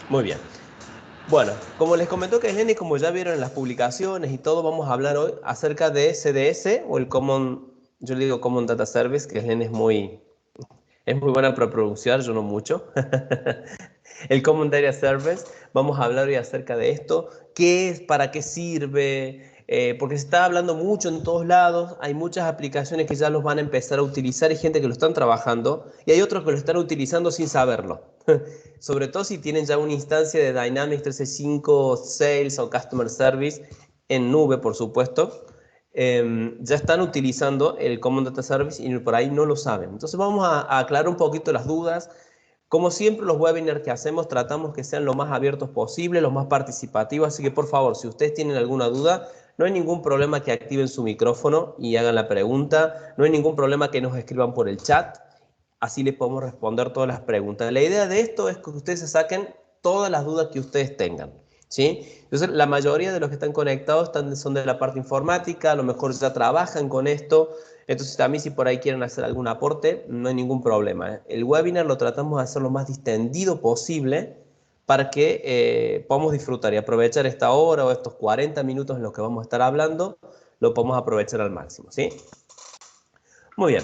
Muy bien. Bueno, como les comentó Kaizen y como ya vieron en las publicaciones y todo, vamos a hablar hoy acerca de CDS o el Common, yo le digo Common Data Service, que Kaizen es muy buena para pronunciar, yo no mucho. El Common Data Service, vamos a hablar hoy acerca de esto, qué es, para qué sirve, porque se está hablando mucho en todos lados, hay muchas aplicaciones que ya los van a empezar a utilizar, hay gente que lo están trabajando y hay otros que lo están utilizando sin saberlo. Sobre todo si tienen ya una instancia de Dynamics 365 Sales o Customer Service en nube, por supuesto, ya están utilizando el Common Data Service y por ahí no lo saben. Entonces vamos a aclarar un poquito las dudas. Como siempre, los webinars que hacemos tratamos que sean lo más abiertos posible, los más participativos, así que por favor, si ustedes tienen alguna duda, no hay ningún problema que activen su micrófono y hagan la pregunta, no hay ningún problema que nos escriban por el chat, así les podemos responder todas las preguntas. La idea de esto es que ustedes se saquen todas las dudas que ustedes tengan, ¿sí? Entonces, la mayoría de los que están conectados son de la parte informática, a lo mejor ya trabajan con esto, entonces también si por ahí quieren hacer algún aporte, no hay ningún problema, ¿eh? El webinar lo tratamos de hacer lo más distendido posible para que podamos disfrutar y aprovechar esta hora o estos 40 minutos en los que vamos a estar hablando, lo podemos aprovechar al máximo, ¿sí? Muy bien.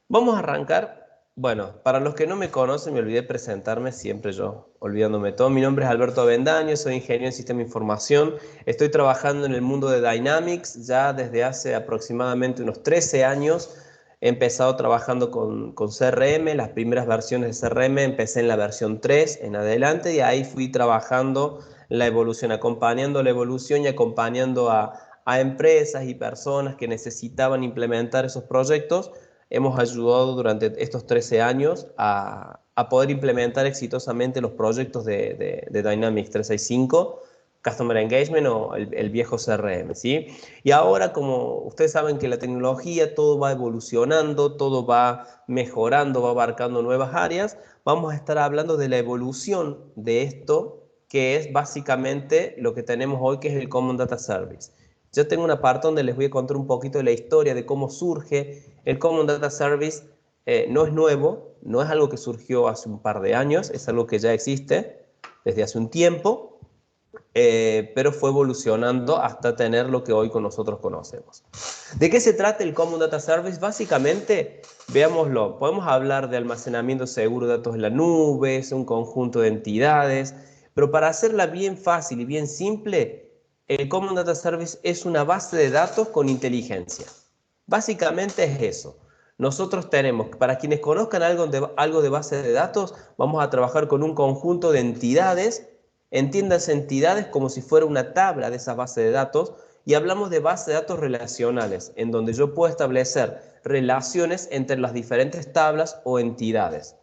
Vamos a arrancar. Bueno, para los que no me conocen, me olvidé presentarme, siempre yo, olvidándome todo. Mi nombre es Alberto Avendaño, soy ingeniero en sistema de información. Estoy trabajando en el mundo de Dynamics ya desde hace aproximadamente unos 13 años. He empezado trabajando con CRM, las primeras versiones de CRM, empecé en la versión 3 en adelante y ahí fui trabajando la evolución, acompañando la evolución y acompañando a empresas y personas que necesitaban implementar esos proyectos. Hemos ayudado durante estos 13 años a poder implementar exitosamente los proyectos de Dynamics 365, Customer Engagement o el viejo CRM, ¿sí? Y ahora, como ustedes saben que la tecnología, todo va evolucionando, todo va mejorando, va abarcando nuevas áreas, vamos a estar hablando de la evolución de esto, que es básicamente lo que tenemos hoy, que es el Common Data Service. Yo tengo una parte donde les voy a contar un poquito de la historia, de cómo surge. El Common Data Service no es nuevo, no es algo que surgió hace un par de años, es algo que ya existe desde hace un tiempo, pero fue evolucionando hasta tener lo que hoy con nosotros conocemos. ¿De qué se trata el Common Data Service? Básicamente, veámoslo, podemos hablar de almacenamiento seguro de datos en la nube, es un conjunto de entidades, pero para hacerla bien fácil y bien simple, el Common Data Service es una base de datos con inteligencia. Básicamente es eso. Nosotros tenemos, para quienes conozcan algo de base de datos, vamos a trabajar con un conjunto de entidades. Entiendas entidades como si fuera una tabla de esa base de datos y hablamos de base de datos relacionales, en donde yo puedo establecer relaciones entre las diferentes tablas o entidades.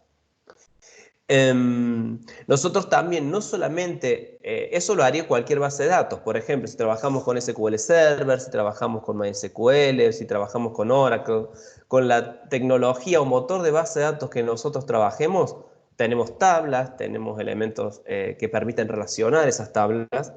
Nosotros también, no solamente, eso lo haría cualquier base de datos. Por ejemplo, si trabajamos con SQL Server, si trabajamos con MySQL, si trabajamos con Oracle, con la tecnología o motor de base de datos que nosotros trabajemos, tenemos tablas, tenemos elementos que permiten relacionar esas tablas.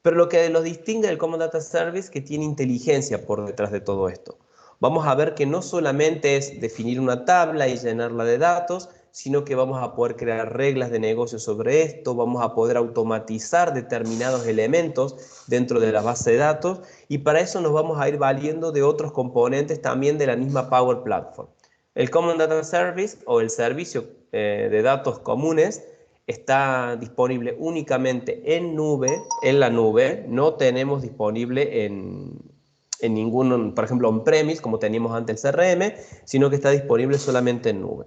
Pero lo que los distingue del Common Data Service es que tiene inteligencia por detrás de todo esto. Vamos a ver que no solamente es definir una tabla y llenarla de datos, sino que vamos a poder crear reglas de negocio sobre esto, vamos a poder automatizar determinados elementos dentro de la base de datos y para eso nos vamos a ir valiendo de otros componentes también de la misma Power Platform. El Common Data Service o el servicio de datos comunes está disponible únicamente en nube, en la nube, no tenemos disponible en ningún, por ejemplo, on-premise, como teníamos antes el CRM, sino que está disponible solamente en nube.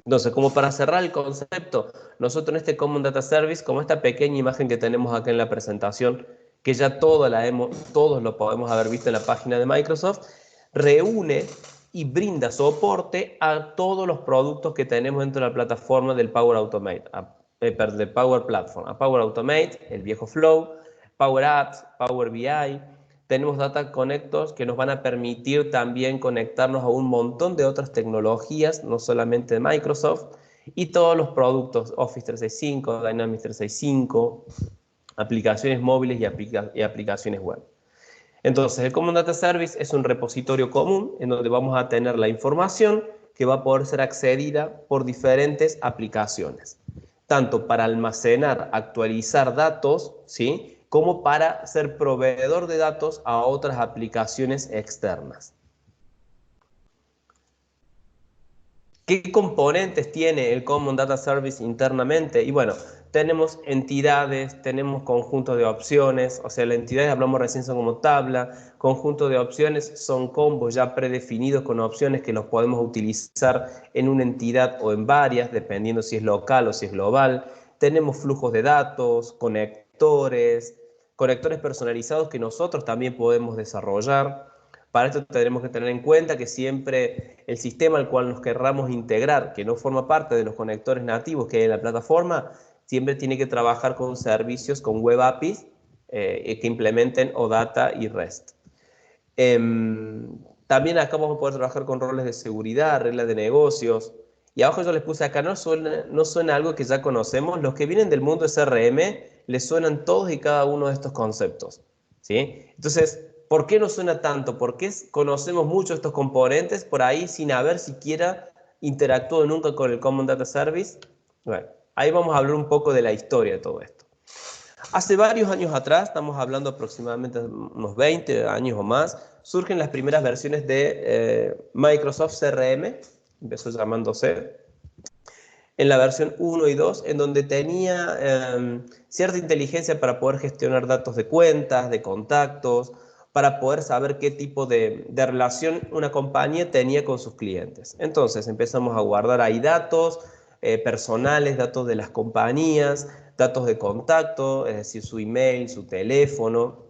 Entonces, como para cerrar el concepto, nosotros en este Common Data Service, como esta pequeña imagen que tenemos acá en la presentación, que ya todos lo podemos haber visto en la página de Microsoft, reúne y brinda soporte a todos los productos que tenemos dentro de la plataforma del Power Automate, del Power Platform, a Power Automate, el viejo Flow, Power Apps, Power BI. Tenemos Data Connectors que nos van a permitir también conectarnos a un montón de otras tecnologías, no solamente de Microsoft, y todos los productos Office 365, Dynamics 365, aplicaciones móviles y aplicaciones web. Entonces, el Common Data Service es un repositorio común en donde vamos a tener la información que va a poder ser accedida por diferentes aplicaciones. tanto para almacenar, actualizar datos, ¿sí? Como para ser proveedor de datos a otras aplicaciones externas. ¿Qué componentes tiene el Common Data Service internamente? Y bueno, tenemos entidades, tenemos conjuntos de opciones, o sea, las entidades hablamos recién son como tabla, conjuntos de opciones son combos ya predefinidos con opciones que los podemos utilizar en una entidad o en varias, dependiendo si es local o si es global. Tenemos flujos de datos, conectores personalizados que nosotros también podemos desarrollar. Para esto tendremos que tener en cuenta que siempre el sistema al cual nos querramos integrar, que no forma parte de los conectores nativos que hay en la plataforma, siempre tiene que trabajar con servicios, con web APIs que implementen OData y REST. También acá vamos a poder trabajar con roles de seguridad, reglas de negocios. Y abajo yo les puse acá, no suena algo que ya conocemos. Los que vienen del mundo de CRM les suenan todos y cada uno de estos conceptos, ¿sí? Entonces, ¿por qué no suena tanto? Porque conocemos mucho estos componentes por ahí sin haber siquiera interactuado nunca con el Common Data Service. Bueno, ahí vamos a hablar un poco de la historia de todo esto. Hace varios años atrás, estamos hablando aproximadamente unos 20 años o más, surgen las primeras versiones de Microsoft CRM, empezó llamándose, en la versión 1 y 2, en donde tenía cierta inteligencia para poder gestionar datos de cuentas, de contactos, para poder saber qué tipo de relación una compañía tenía con sus clientes. Entonces empezamos a guardar ahí datos personales, datos de las compañías, datos de contacto, es decir, su email, su teléfono,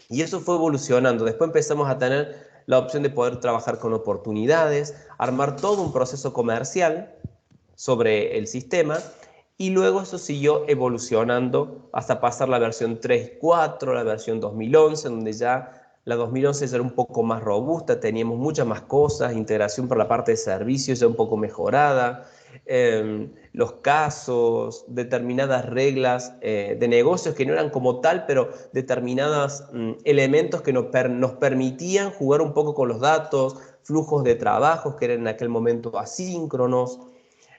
y eso fue evolucionando. Después empezamos a tener la opción de poder trabajar con oportunidades, armar todo un proceso comercial sobre el sistema, y luego eso siguió evolucionando hasta pasar la versión 3 y 4, la versión 2011, donde ya la 2011 ya era un poco más robusta, teníamos muchas más cosas, integración por la parte de servicios ya un poco mejorada, los casos, determinadas reglas de negocios que no eran como tal, pero determinados elementos que nos permitían jugar un poco con los datos, flujos de trabajos que eran en aquel momento asíncronos,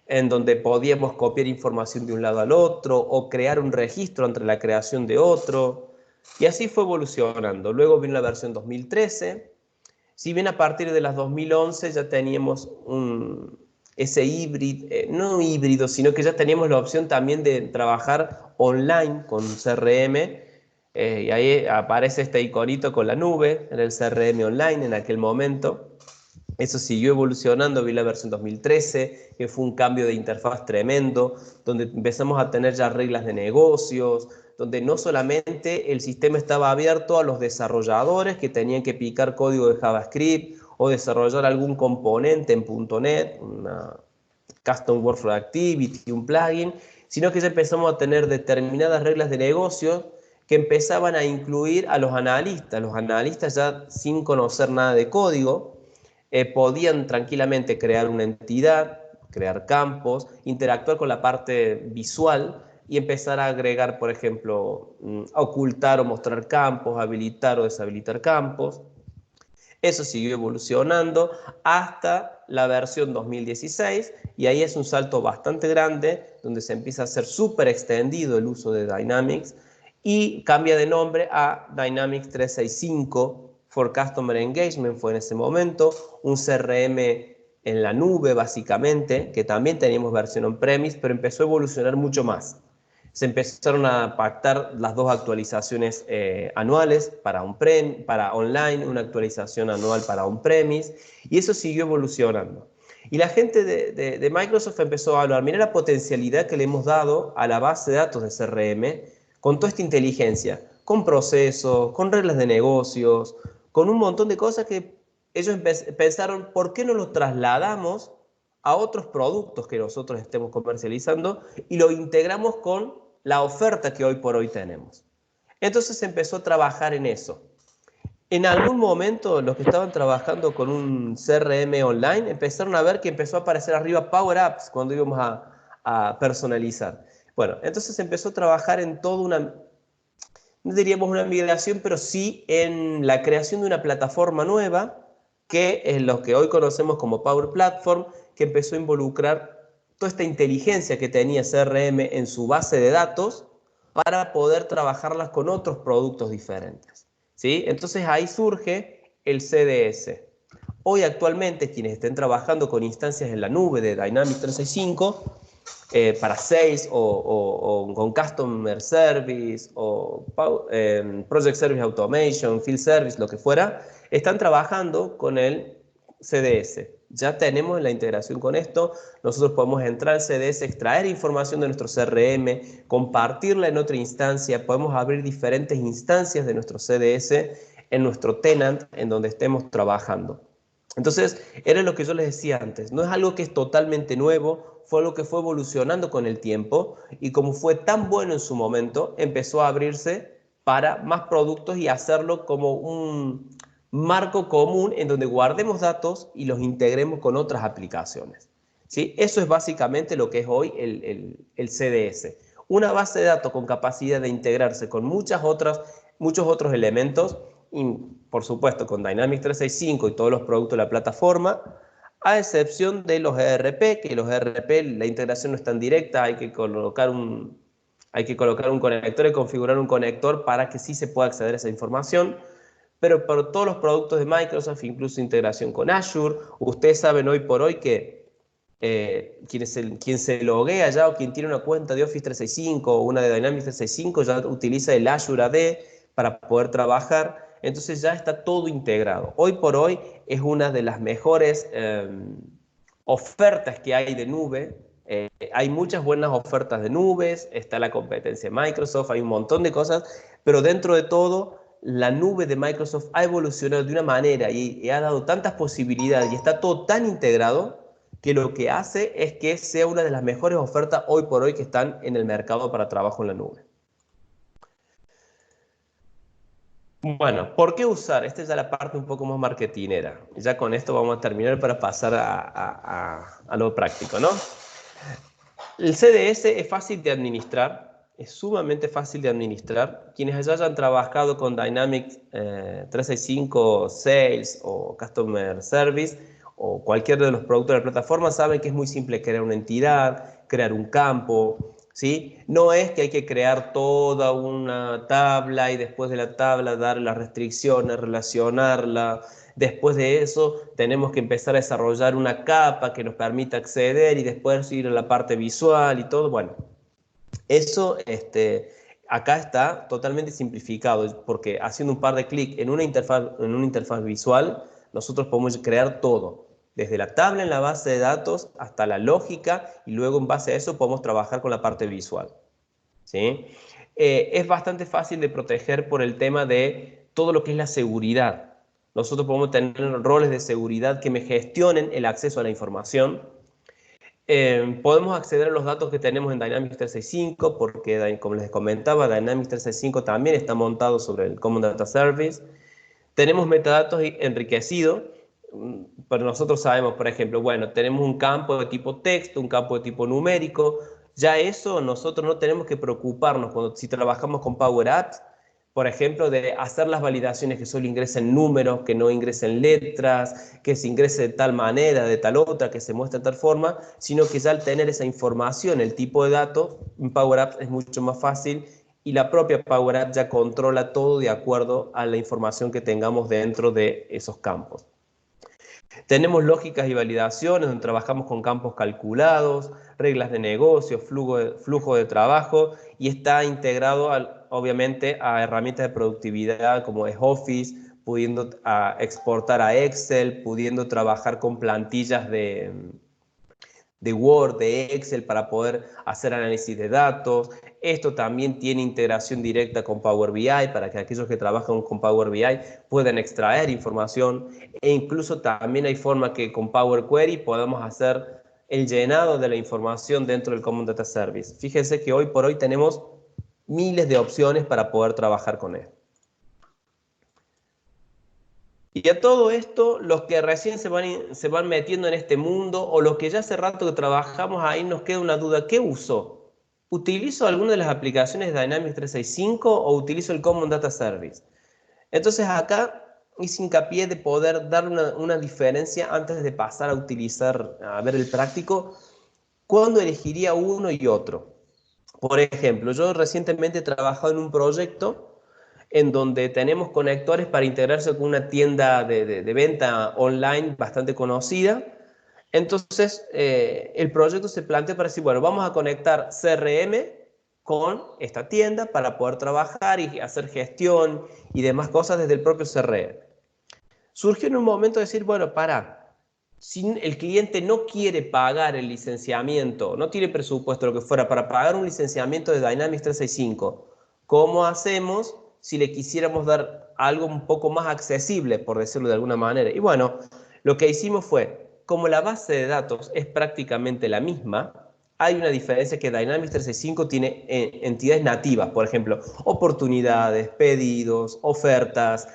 en donde podíamos copiar información de un lado al otro o crear un registro entre la creación de otro. Y así fue evolucionando. Luego vino la versión 2013. Si bien a partir de las 2011 ya teníamos ese híbrido, no híbrido, sino que ya teníamos la opción también de trabajar online con CRM. Y ahí aparece este iconito con la nube, en el CRM online en aquel momento. Eso siguió evolucionando, vi la versión 2013, que fue un cambio de interfaz tremendo, donde empezamos a tener ya reglas de negocios, donde no solamente el sistema estaba abierto a los desarrolladores que tenían que picar código de JavaScript o desarrollar algún componente en .NET, una Custom Workflow Activity, un plugin, sino que ya empezamos a tener determinadas reglas de negocio que empezaban a incluir a los analistas ya sin conocer nada de código, podían tranquilamente crear una entidad, crear campos, interactuar con la parte visual y empezar a agregar, por ejemplo, ocultar o mostrar campos, habilitar o deshabilitar campos. Eso siguió evolucionando hasta la versión 2016 y ahí es un salto bastante grande donde se empieza a hacer súper extendido el uso de Dynamics y cambia de nombre a Dynamics 365 for Customer Engagement. Fue en ese momento un CRM en la nube básicamente, que también teníamos versión on-premise, pero empezó a evolucionar mucho más. Se empezaron a pactar las dos actualizaciones anuales para online, una actualización anual para on-premise, y eso siguió evolucionando. Y la gente de Microsoft empezó a hablar, mira la potencialidad que le hemos dado a la base de datos de CRM con toda esta inteligencia, con procesos, con reglas de negocios, con un montón de cosas que ellos pensaron, ¿por qué no lo trasladamos a otros productos que nosotros estemos comercializando y lo integramos con la oferta que hoy por hoy tenemos? Entonces se empezó a trabajar en eso. En algún momento los que estaban trabajando con un CRM online empezaron a ver que empezó a aparecer arriba Power Apps cuando íbamos a personalizar. Bueno, entonces se empezó a trabajar en toda una, no diríamos una migración, pero sí en la creación de una plataforma nueva, que es lo que hoy conocemos como Power Platform, que empezó a involucrar toda esta inteligencia que tenía CRM en su base de datos para poder trabajarlas con otros productos diferentes, ¿sí? Entonces ahí surge el CDS. Hoy actualmente quienes estén trabajando con instancias en la nube de Dynamics 365 para Sales o con Customer Service o Project Service Automation, Field Service, lo que fuera, están trabajando con el CDS. Ya tenemos la integración con esto, nosotros podemos entrar al CDS, extraer información de nuestro CRM, compartirla en otra instancia, podemos abrir diferentes instancias de nuestro CDS en nuestro tenant en donde estemos trabajando. Entonces, era lo que yo les decía antes, no es algo que es totalmente nuevo, fue algo que fue evolucionando con el tiempo y como fue tan bueno en su momento, empezó a abrirse para más productos y hacerlo como un marco común en donde guardemos datos y los integremos con otras aplicaciones, ¿sí? Eso es básicamente lo que es hoy el CDS. Una base de datos con capacidad de integrarse con muchos otros elementos y, por supuesto, con Dynamics 365 y todos los productos de la plataforma, a excepción de los ERP, que los ERP la integración no es tan directa, hay que colocar un conector y configurar un conector para que sí se pueda acceder a esa información. Pero por todos los productos de Microsoft, incluso integración con Azure, ustedes saben hoy por hoy que quien se loguea ya o quien tiene una cuenta de Office 365 o una de Dynamics 365 ya utiliza el Azure AD para poder trabajar. Entonces ya está todo integrado. Hoy por hoy es una de las mejores ofertas que hay de nube. Hay muchas buenas ofertas de nubes, está la competencia de Microsoft, hay un montón de cosas, pero dentro de todo, la nube de Microsoft ha evolucionado de una manera y ha dado tantas posibilidades y está todo tan integrado que lo que hace es que sea una de las mejores ofertas hoy por hoy que están en el mercado para trabajo en la nube. Bueno, ¿por qué usar? Esta es ya la parte un poco más marketinera. Ya con esto vamos a terminar para pasar a lo práctico, ¿no? El CDS es fácil de administrar, es sumamente fácil de administrar. Quienes hayan trabajado con Dynamics 365 Sales o Customer Service o cualquier de los productos de la plataforma saben que es muy simple crear una entidad, crear un campo, ¿sí? No es que hay que crear toda una tabla y después de la tabla dar las restricciones, relacionarla. Después de eso, tenemos que empezar a desarrollar una capa que nos permita acceder y después ir a la parte visual y todo. Bueno, eso acá está totalmente simplificado porque haciendo un par de clics en una interfaz visual, nosotros podemos crear todo. Desde la tabla en la base de datos hasta la lógica y luego en base a eso podemos trabajar con la parte visual, ¿sí? Es bastante fácil de proteger por el tema de todo lo que es la seguridad. Nosotros podemos tener roles de seguridad que me gestionen el acceso a la información. Podemos acceder a los datos que tenemos en Dynamics 365 porque, como les comentaba, Dynamics 365 también está montado sobre el Common Data Service. Tenemos metadatos enriquecidos, pero nosotros sabemos, por ejemplo, bueno, tenemos un campo de tipo texto, un campo de tipo numérico. Ya eso nosotros no tenemos que preocuparnos si trabajamos con Power Apps, por ejemplo, de hacer las validaciones que solo ingresen números, que no ingresen letras, que se ingrese de tal manera, de tal otra, que se muestre de tal forma, sino que ya al tener esa información, el tipo de datos, en Power Apps es mucho más fácil y la propia Power App ya controla todo de acuerdo a la información que tengamos dentro de esos campos. Tenemos lógicas y validaciones donde trabajamos con campos calculados, reglas de negocio, flujo de trabajo y está integrado obviamente a herramientas de productividad como es Office, pudiendo exportar a Excel, pudiendo trabajar con plantillas de Word, de Excel para poder hacer análisis de datos. Esto también tiene integración directa con Power BI para que aquellos que trabajan con Power BI puedan extraer información e incluso también hay forma que con Power Query podamos hacer el llenado de la información dentro del Common Data Service. Fíjense que hoy por hoy tenemos miles de opciones para poder trabajar con él. Y a todo esto, los que recién se van metiendo en este mundo o los que ya hace rato que trabajamos ahí, nos queda una duda. ¿Qué uso? ¿Utilizo alguna de las aplicaciones de Dynamics 365 o utilizo el Common Data Service? Entonces acá hice hincapié de poder dar una diferencia antes de pasar a utilizar, a ver el práctico. ¿Cuándo elegiría uno y otro? Por ejemplo, yo recientemente he trabajado en un proyecto en donde tenemos conectores para integrarse con una tienda de venta online bastante conocida. Entonces, el proyecto se plantea para decir, bueno, vamos a conectar CRM con esta tienda para poder trabajar y hacer gestión y demás cosas desde el propio CRM. Surgió en un momento decir, bueno, si el cliente no quiere pagar el licenciamiento, no tiene presupuesto, lo que fuera, para pagar un licenciamiento de Dynamics 365, ¿cómo hacemos si le quisiéramos dar algo un poco más accesible, por decirlo de alguna manera? Y bueno, lo que hicimos fue, como la base de datos es prácticamente la misma, hay una diferencia que Dynamics 365 tiene entidades nativas, por ejemplo, oportunidades, pedidos, ofertas,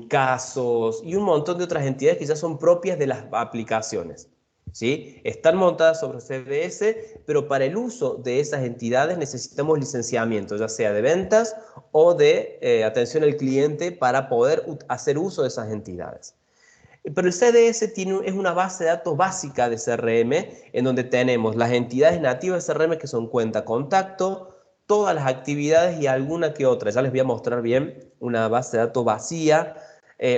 casos y un montón de otras entidades que ya son propias de las aplicaciones. ¿Sí? Están montadas sobre CDS, pero para el uso de esas entidades necesitamos licenciamiento, ya sea de ventas o de atención al cliente para poder hacer uso de esas entidades. Pero el CDS es una base de datos básica de CRM, en donde tenemos las entidades nativas de CRM que son cuenta, contacto, todas las actividades y alguna que otra. Ya les voy a mostrar bien una base de datos vacía,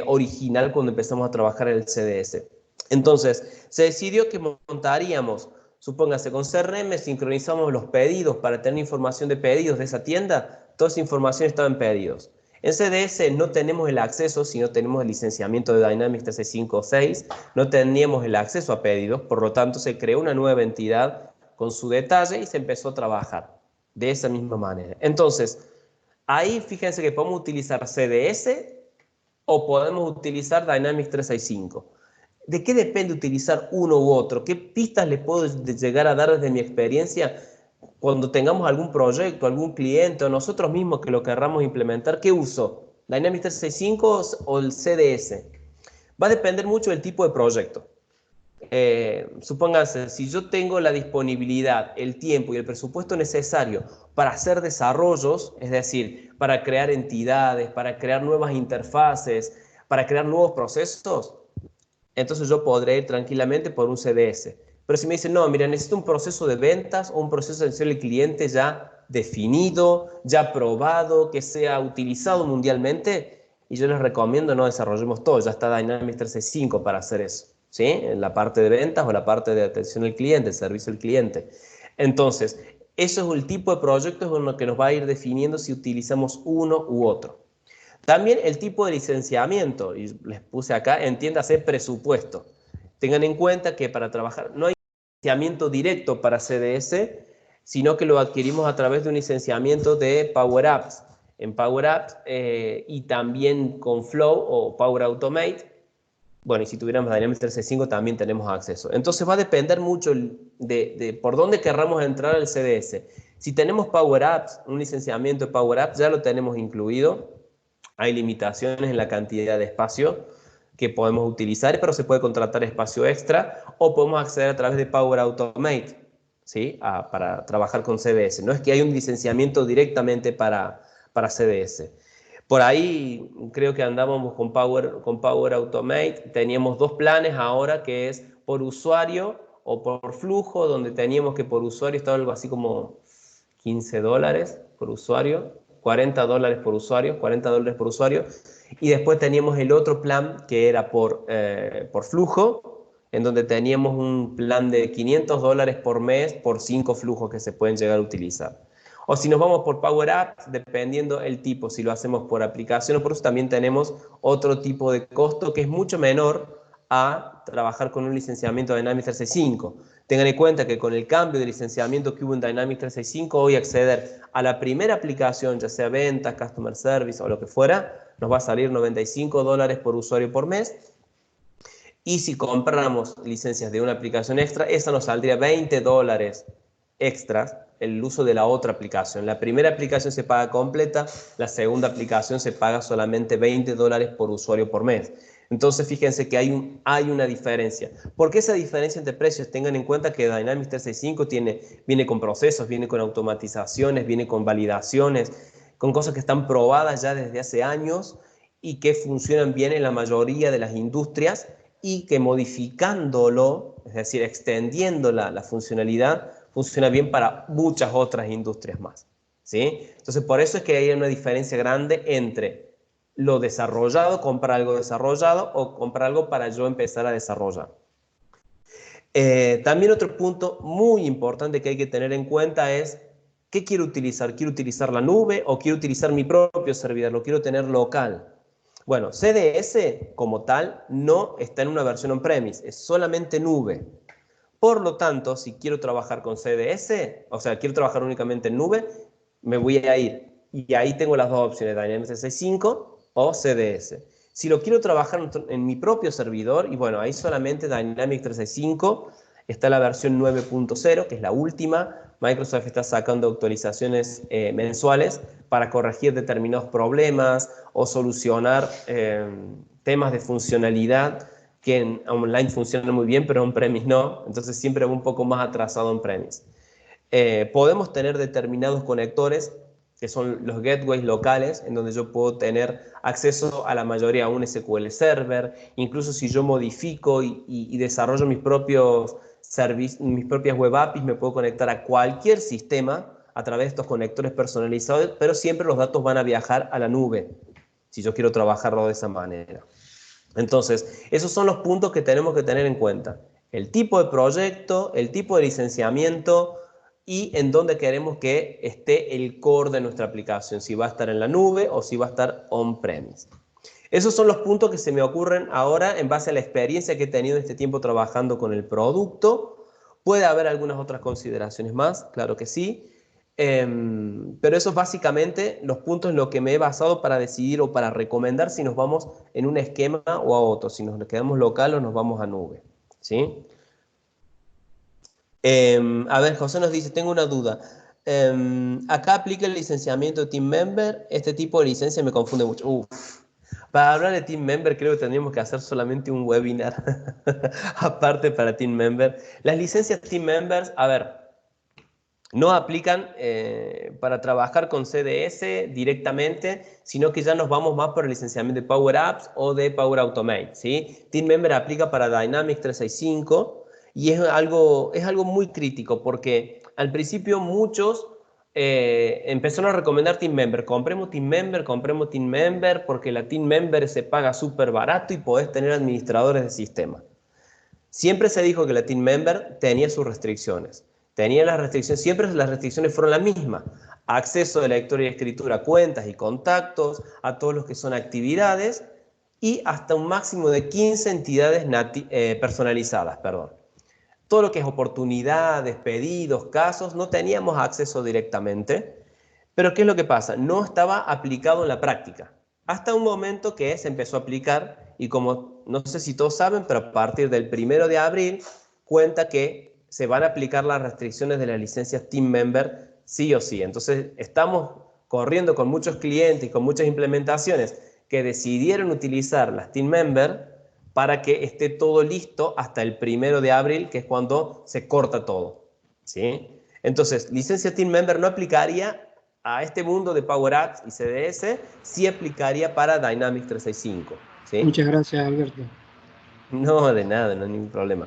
original, cuando empezamos a trabajar en el CDS. Entonces, se decidió que montaríamos, supóngase, con CRM sincronizamos los pedidos para tener información de pedidos de esa tienda. Toda esa información estaba en pedidos. En CDS no tenemos el acceso, si no tenemos el licenciamiento de Dynamics 365 o 6, no teníamos el acceso a pedidos, por lo tanto se creó una nueva entidad con su detalle y se empezó a trabajar de esa misma manera. Entonces, ahí fíjense que podemos utilizar CDS o podemos utilizar Dynamics 365. ¿De qué depende utilizar uno u otro? ¿Qué pistas les puedo llegar a dar desde mi experiencia cuando tengamos algún proyecto, algún cliente o nosotros mismos que lo querramos implementar? ¿Qué uso? ¿Dynamics 365 o el CDS? Va a depender mucho del tipo de proyecto. Supónganse, si yo tengo la disponibilidad, el tiempo y el presupuesto necesario para hacer desarrollos, es decir, para crear entidades, para crear nuevas interfaces, para crear nuevos procesos, entonces yo podré ir tranquilamente por un CDS. Pero si me dicen, no, mira, necesito un proceso de ventas o un proceso de atención al cliente ya definido, ya probado, que sea utilizado mundialmente, y yo les recomiendo no desarrollemos todo, ya está Dynamics 365 para hacer eso, ¿sí? En la parte de ventas o la parte de atención al cliente, el servicio al cliente. Entonces, eso es el tipo de proyectos con los que nos va a ir definiendo si utilizamos uno u otro. También el tipo de licenciamiento, y les puse acá, entiéndase presupuesto. Tengan en cuenta que para trabajar no hay licenciamiento directo para CDS, sino que lo adquirimos a través de un licenciamiento de Power Apps. En Power Apps y también con Flow o Power Automate. Bueno, y si tuviéramos Dynamics 365 también tenemos acceso. Entonces va a depender mucho de por dónde querramos entrar al CDS. Si tenemos Power Apps, un licenciamiento de Power Apps, ya lo tenemos incluido. Hay limitaciones en la cantidad de espacio que podemos utilizar, pero se puede contratar espacio extra o podemos acceder a través de Power Automate, ¿sí? Para trabajar con CDS. No es que hay un licenciamiento directamente para CDS. Por ahí creo que andábamos con Power Automate, teníamos dos planes ahora, que es por usuario o por flujo, donde teníamos que por usuario estaba algo así como $15 por usuario, $40 por usuario, $40 por usuario, y después teníamos el otro plan que era por flujo, en donde teníamos un plan de $500 por mes por 5 flujos que se pueden llegar a utilizar. O si nos vamos por Power Apps, dependiendo el tipo, si lo hacemos por aplicación o por eso, también tenemos otro tipo de costo que es mucho menor a trabajar con un licenciamiento de Dynamics 365. Tengan en cuenta que con el cambio de licenciamiento que hubo en Dynamics 365, hoy acceder a la primera aplicación, ya sea ventas, customer service o lo que fuera, nos va a salir $95 por usuario por mes. Y si compramos licencias de una aplicación extra, esa nos saldría $20 extras el uso de la otra aplicación. La primera aplicación se paga completa, la segunda aplicación se paga solamente $20 por usuario por mes. Entonces fíjense que hay una diferencia. ¿Por qué esa diferencia entre precios? Tengan en cuenta que Dynamics 365 viene con procesos, viene con automatizaciones, viene con validaciones, con cosas que están probadas ya desde hace años y que funcionan bien en la mayoría de las industrias y que modificándolo, es decir, extendiendo la funcionalidad, funciona bien para muchas otras industrias más, ¿sí? Entonces, por eso es que hay una diferencia grande entre lo desarrollado, comprar algo desarrollado o comprar algo para yo empezar a desarrollar. También otro punto muy importante que hay que tener en cuenta es ¿qué quiero utilizar? ¿Quiero utilizar la nube o quiero utilizar mi propio servidor? ¿Lo quiero tener local? Bueno, CDS como tal no está en una versión on-premise, es solamente nube. Por lo tanto, si quiero trabajar con CDS, o sea, quiero trabajar únicamente en nube, me voy a ir. Y ahí tengo las dos opciones, Dynamics 365 o CDS. Si lo quiero trabajar en mi propio servidor, y bueno, ahí solamente Dynamics 365, está la versión 9.0, que es la última. Microsoft está sacando actualizaciones mensuales para corregir determinados problemas o solucionar temas de funcionalidad que en online funcionan muy bien, pero on-premise no. Entonces siempre va un poco más atrasado on-premise. Podemos tener determinados conectores que son los gateways locales, en donde yo puedo tener acceso a la mayoría a un SQL Server, incluso si yo modifico y desarrollo mis propios mis propias web APIs, me puedo conectar a cualquier sistema a través de estos conectores personalizados, pero siempre los datos van a viajar a la nube, si yo quiero trabajarlo de esa manera. Entonces, esos son los puntos que tenemos que tener en cuenta. El tipo de proyecto, el tipo de licenciamiento y en dónde queremos que esté el core de nuestra aplicación, si va a estar en la nube o si va a estar on-premise. Esos son los puntos que se me ocurren ahora en base a la experiencia que he tenido este tiempo trabajando con el producto. Puede haber algunas otras consideraciones más, claro que sí. Pero eso es básicamente los puntos en los que me he basado para decidir o para recomendar si nos vamos en un esquema o a otro, si nos quedamos local o nos vamos a nube, ¿sí? A ver, José nos dice, tengo una duda. Acá aplica el licenciamiento de Team Member. Este tipo de licencia me confunde mucho. Uf. Para hablar de Team Member creo que tendríamos que hacer solamente un webinar aparte para Team Member. Las licencias Team Members, a ver, no aplican para trabajar con CDS directamente, sino que ya nos vamos más por el licenciamiento de Power Apps o de Power Automate, ¿sí? Team Member aplica para Dynamics 365 y es algo muy crítico porque al principio muchos empezaron a recomendar Team Member. Compremos Team Member porque la Team Member se paga súper barato y podés tener administradores de sistema. Siempre se dijo que la Team Member tenía sus restricciones. Tenía las restricciones, siempre las restricciones fueron las mismas. Acceso de lectura y escritura a cuentas y contactos, a todos los que son actividades y hasta un máximo de 15 entidades personalizadas, perdón. Todo lo que es oportunidades, pedidos, casos, no teníamos acceso directamente. Pero ¿qué es lo que pasa? No estaba aplicado en la práctica. Hasta un momento que se empezó a aplicar y como no sé si todos saben, pero a partir del 1 de abril cuenta que se van a aplicar las restricciones de las licencias Team Member sí o sí. Entonces estamos corriendo con muchos clientes y con muchas implementaciones que decidieron utilizar las Team Member para que esté todo listo hasta el 1 de abril, que es cuando se corta todo, ¿sí? Entonces, licencia Team Member no aplicaría a este mundo de Power Apps y CDS, sí aplicaría para Dynamics 365, ¿sí? Muchas gracias, Alberto. No, de nada, no hay ningún problema.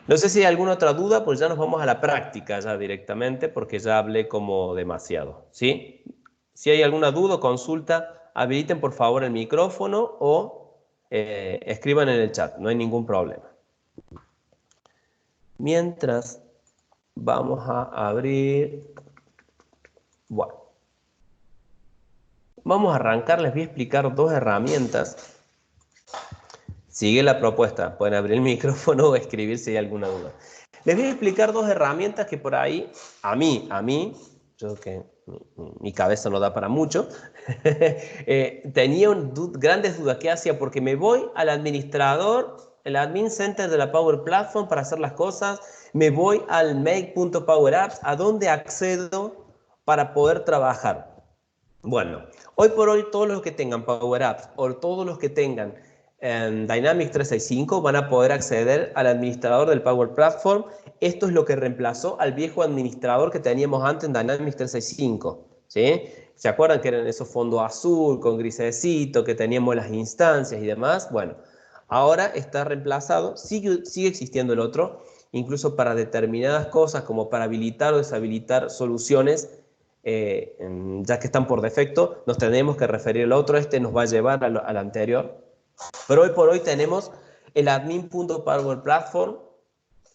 No sé si hay alguna otra duda, pues ya nos vamos a la práctica ya directamente, porque ya hablé como demasiado, ¿sí? Si hay alguna duda o consulta, habiliten por favor el micrófono o escriban en el chat, no hay ningún problema. Mientras, vamos a abrir... Bueno. Vamos a arrancar, les voy a explicar dos herramientas. Sigue la propuesta, pueden abrir el micrófono o escribir si hay alguna duda. Les voy a explicar dos herramientas que por ahí, a mí, yo que mi cabeza no da para mucho, tenía grandes dudas. ¿Qué hacía? Porque me voy al administrador, el admin center de la Power Platform para hacer las cosas, me voy al make.powerapps, a donde accedo para poder trabajar. Bueno, hoy por hoy todos los que tengan Power Apps o todos los que tengan Dynamics 365 van a poder acceder al administrador del Power Platform. Esto es lo que reemplazó al viejo administrador que teníamos antes en Dynamics 365, ¿sí? ¿Se acuerdan que eran esos fondos azul con grisecito, que teníamos las instancias y demás? Bueno, Ahora está reemplazado, sigue existiendo el otro, incluso para determinadas cosas, como para habilitar o deshabilitar soluciones, ya que están por defecto, nos tenemos que referir al otro. Este nos va a llevar al anterior. Pero hoy por hoy tenemos el admin.powerplatform.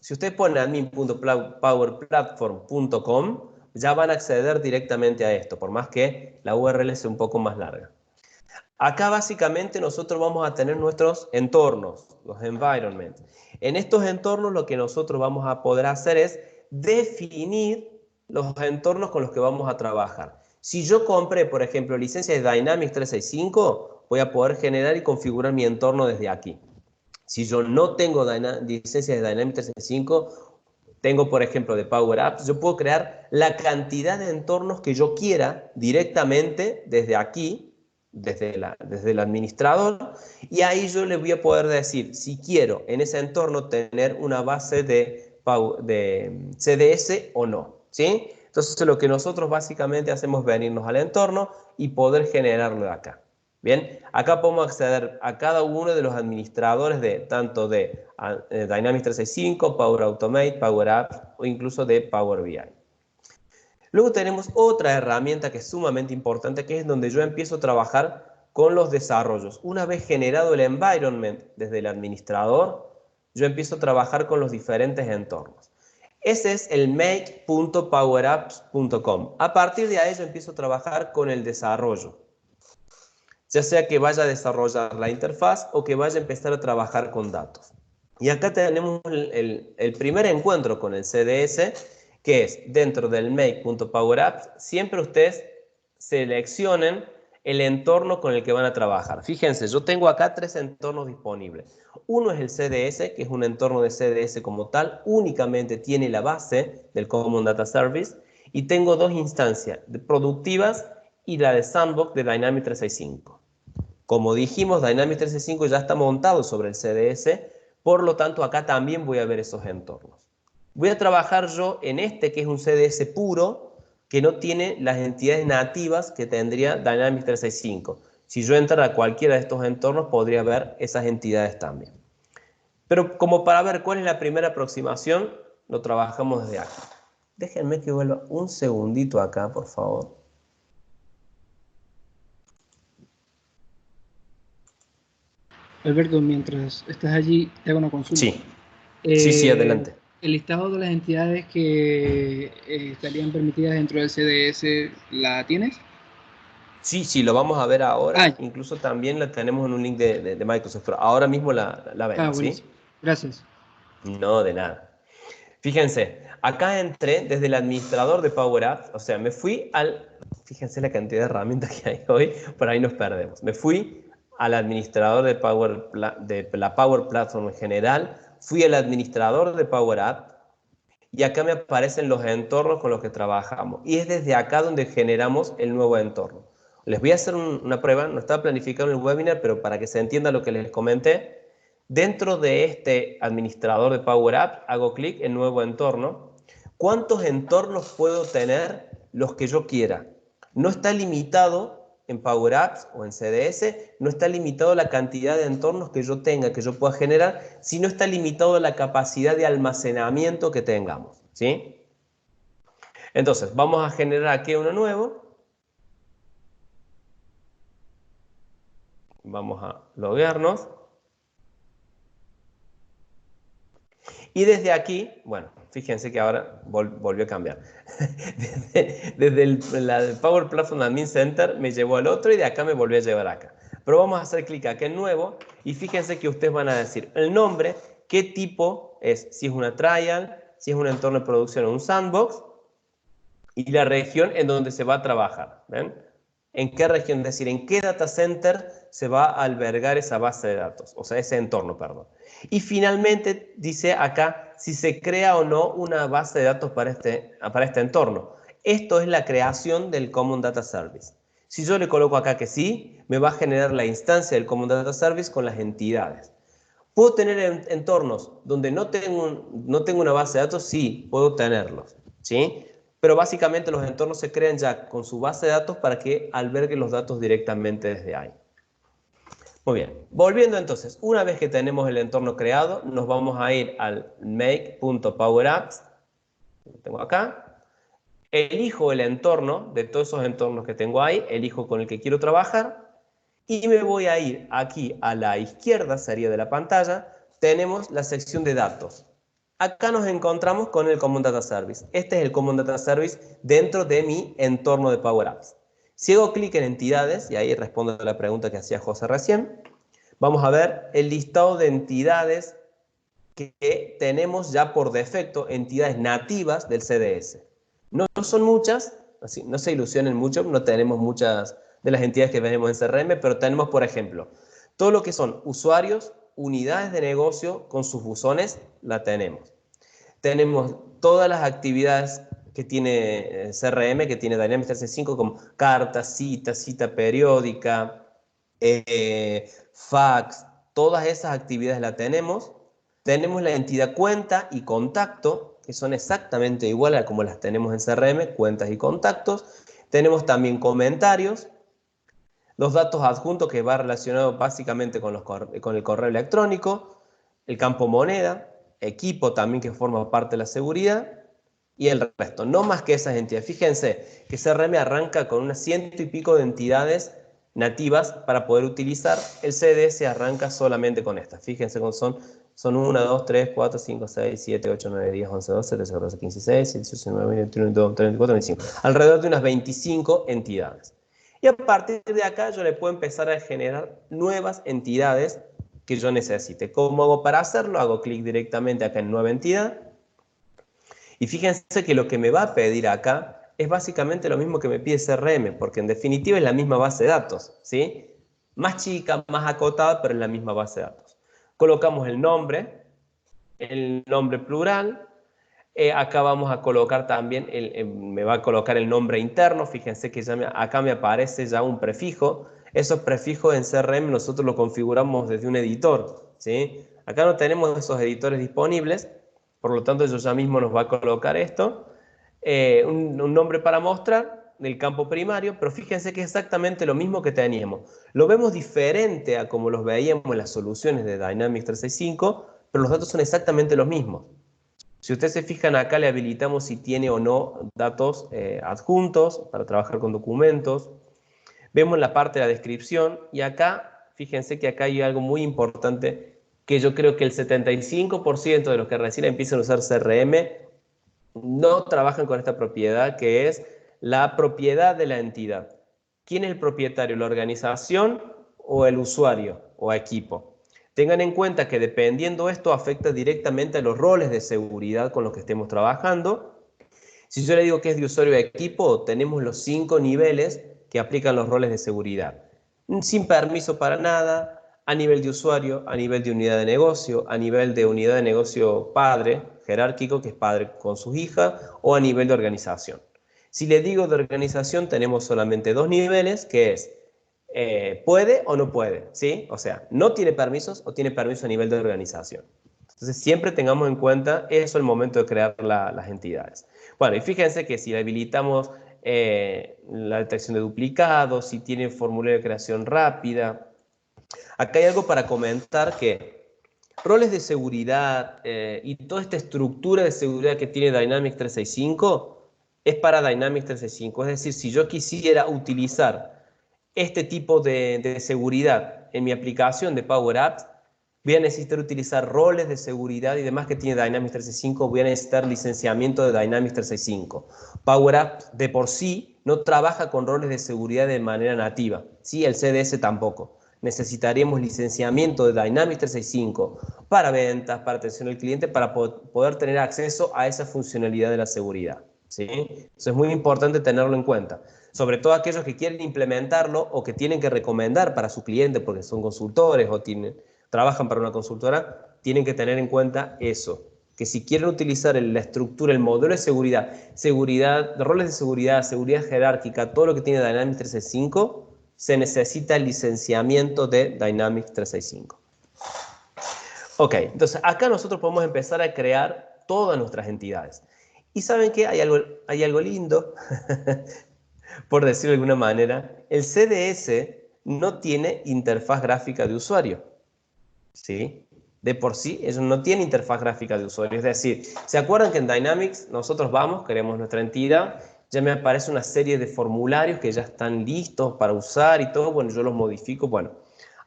Si usted pone admin.powerplatform.com, ya van a acceder directamente a esto, por más que la URL sea un poco más larga. Acá básicamente nosotros vamos a tener nuestros entornos, los environments. En estos entornos lo que nosotros vamos a poder hacer es definir los entornos con los que vamos a trabajar. Si yo compré, por ejemplo, licencias de Dynamics 365, voy a poder generar y configurar mi entorno desde aquí. Si yo no tengo licencias de Dynamics 365, tengo, por ejemplo, de Power Apps, yo puedo crear la cantidad de entornos que yo quiera directamente desde aquí, desde el administrador, y ahí yo le voy a poder decir si quiero en ese entorno tener una base de CDS o no, ¿sí? Entonces lo que nosotros básicamente hacemos es venirnos al entorno y poder generarlo de acá. Bien, acá podemos acceder a cada uno de los administradores de tanto de Dynamics 365, Power Automate, Power Apps o incluso de Power BI. Luego tenemos otra herramienta que es sumamente importante, que es donde yo empiezo a trabajar con los desarrollos. Una vez generado el environment desde el administrador, yo empiezo a trabajar con los diferentes entornos. Ese es el make.powerapps.com. A partir de ahí yo empiezo a trabajar con el desarrollo, ya sea que vaya a desarrollar la interfaz o que vaya a empezar a trabajar con datos. Y acá tenemos el primer encuentro con el CDS, que es dentro del make.powerapps, siempre ustedes seleccionen el entorno con el que van a trabajar. Fíjense, yo tengo acá 3 entornos disponibles. Uno es el CDS, que es un entorno de CDS como tal, únicamente tiene la base del Common Data Service, y tengo 2 instancias productivas y la de Sandbox de Dynamics 365. Como dijimos, Dynamics 365 ya está montado sobre el CDS, por lo tanto acá también voy a ver esos entornos. Voy a trabajar yo en este, que es un CDS puro, que no tiene las entidades nativas que tendría Dynamics 365. Si yo entrara a cualquiera de estos entornos, podría ver esas entidades también. Pero como para ver cuál es la primera aproximación, lo trabajamos desde acá. Déjenme que vuelva un segundito acá, por favor. Alberto, mientras estás allí, te hago una consulta. Sí, sí, adelante. El listado de las entidades que estarían permitidas dentro del CDS, ¿la tienes? Sí, lo vamos a ver ahora. Ah, Incluso también la tenemos en un link de Microsoft, pero ahora mismo la vemos, ¿sí? buenísimo. Gracias. No, de nada. Fíjense, acá entré desde el administrador de Power Apps, o sea, me fui al... Fíjense la cantidad de herramientas que hay hoy, por ahí nos perdemos. Me fui al administrador de la Power Platform en general, fui al administrador de Power Apps, y acá me aparecen los entornos con los que trabajamos. Y es desde acá donde generamos el nuevo entorno. Les voy a hacer una prueba, no estaba planificado en el webinar, pero para que se entienda lo que les comenté, dentro de este administrador de Power Apps, hago clic en nuevo entorno. ¿Cuántos entornos puedo tener? Los que yo quiera. No está limitado en Power Apps o en CDS, no está limitado la cantidad de entornos que yo tenga, que yo pueda generar, sino está limitado la capacidad de almacenamiento que tengamos, ¿sí? Entonces, vamos a generar aquí uno nuevo. Vamos a loguearnos. Y desde aquí, bueno, fíjense que ahora volvió a cambiar. desde la Power Platform Admin Center me llevó al otro y de acá me volvió a llevar acá. Pero vamos a hacer clic acá en nuevo y fíjense que ustedes van a decir el nombre, qué tipo es, si es una trial, si es un entorno de producción o un sandbox, y la región en donde se va a trabajar. ¿Ven? ¿En qué región? Es decir, en qué data center se va a albergar esa base de datos, o sea, ese entorno, perdón. Y finalmente dice acá si se crea o no una base de datos para este entorno. Esto es la creación del Common Data Service. Si yo le coloco acá que sí, me va a generar la instancia del Common Data Service con las entidades. ¿Puedo tener entornos donde no tengo una base de datos? Sí, puedo tenerlos, ¿sí? Pero básicamente los entornos se crean ya con su base de datos para que alberguen los datos directamente desde ahí. Muy bien. Volviendo entonces, una vez que tenemos el entorno creado, nos vamos a ir al make.powerapps. Lo tengo acá. Elijo el entorno, de todos esos entornos que tengo ahí, elijo con el que quiero trabajar y me voy a ir aquí a la izquierda, sería de la pantalla, tenemos la sección de datos. Acá nos encontramos con el Common Data Service. Este es el Common Data Service dentro de mi entorno de Power Apps. Si hago clic en entidades, y ahí respondo a la pregunta que hacía José recién, vamos a ver el listado de entidades que tenemos ya por defecto, entidades nativas del CDS. No son muchas, así, no se ilusionen mucho, no tenemos muchas de las entidades que vemos en CRM, pero tenemos, por ejemplo, todo lo que son usuarios, unidades de negocio con sus buzones, la tenemos. Tenemos todas las actividades que tiene CRM, que tiene Dynamics 365, como cartas, cita periódica, fax, todas esas actividades las tenemos. Tenemos la entidad cuenta y contacto, que son exactamente iguales a como las tenemos en CRM, cuentas y contactos. Tenemos también comentarios, los datos adjuntos que va relacionado básicamente con el correo electrónico, el campo moneda, equipo también que forma parte de la seguridad y el resto. No más que esas entidades. Fíjense que CRM arranca con unas 100 y pico de entidades nativas para poder utilizar. El CDS arranca solamente con estas. Fíjense cómo son 1, 2, 3, 4, 5, 6, 7, 8, 9, 10, 11, 12, 13, 14, 15, 16, 17, 18, 19, 21, 22, 23, 24, 25. Alrededor de unas 25 entidades. Y a partir de acá yo le puedo empezar a generar nuevas entidades que yo necesite. ¿Cómo hago para hacerlo? Hago clic directamente acá en nueva entidad. Y fíjense que lo que me va a pedir acá es básicamente lo mismo que me pide CRM, porque en definitiva es la misma base de datos, ¿sí? Más chica, más acotada, pero es la misma base de datos. Colocamos el nombre plural. Acá vamos a colocar también, me va a colocar el nombre interno. Fíjense que acá me aparece ya un prefijo. Esos prefijos en CRM nosotros los configuramos desde un editor, ¿sí? Acá no tenemos esos editores disponibles, por lo tanto yo ya mismo nos va a colocar esto. Un nombre para mostrar del campo primario, pero fíjense que es exactamente lo mismo que teníamos. Lo vemos diferente a como los veíamos en las soluciones de Dynamics 365, pero los datos son exactamente los mismos. Si ustedes se fijan acá, le habilitamos si tiene o no datos adjuntos para trabajar con documentos. Vemos la parte de la descripción y acá, fíjense que acá hay algo muy importante que yo creo que el 75% de los que recién empiezan a usar CRM no trabajan con esta propiedad, que es la propiedad de la entidad. ¿Quién es el propietario? ¿La organización o el usuario o equipo? Tengan en cuenta que dependiendo esto afecta directamente a los roles de seguridad con los que estemos trabajando. Si yo le digo que es de usuario de equipo, tenemos los 5 niveles que aplican los roles de seguridad. Sin permiso para nada, a nivel de usuario, a nivel de unidad de negocio, a nivel de unidad de negocio padre, jerárquico, que es padre con sus hijas, o a nivel de organización. Si le digo de organización, tenemos solamente 2 niveles, que es puede o no puede, ¿sí? O sea, no tiene permisos o tiene permiso a nivel de organización. Entonces, siempre tengamos en cuenta eso al momento de crear las entidades. Bueno, y fíjense que si habilitamos la detección de duplicados, si tiene formulario de creación rápida, acá hay algo para comentar que roles de seguridad y toda esta estructura de seguridad que tiene Dynamics 365 es para Dynamics 365. Es decir, si yo quisiera utilizar este tipo de seguridad en mi aplicación de Power Apps, voy a necesitar utilizar roles de seguridad y demás que tiene Dynamics 365, voy a necesitar licenciamiento de Dynamics 365. Power Apps de por sí no trabaja con roles de seguridad de manera nativa, ¿sí? El CDS tampoco. Necesitaríamos licenciamiento de Dynamics 365 para ventas, para atención al cliente, para poder tener acceso a esa funcionalidad de la seguridad, ¿sí? Eso es muy importante tenerlo en cuenta. Sobre todo aquellos que quieren implementarlo o que tienen que recomendar para su cliente porque son consultores o trabajan para una consultora, tienen que tener en cuenta eso, que si quieren utilizar la estructura, el modelo de seguridad, roles de seguridad, seguridad jerárquica, todo lo que tiene Dynamics 365, se necesita el licenciamiento de Dynamics 365. Ok, entonces acá nosotros podemos empezar a crear todas nuestras entidades. Y ¿saben qué? Hay algo lindo, por decirlo de alguna manera. El CDS no tiene interfaz gráfica de usuario, ¿sí? De por sí, eso no tiene interfaz gráfica de usuario. Es decir, ¿se acuerdan que en Dynamics nosotros queremos nuestra entidad, ya me aparece una serie de formularios que ya están listos para usar y todo? Bueno, yo los modifico. Bueno,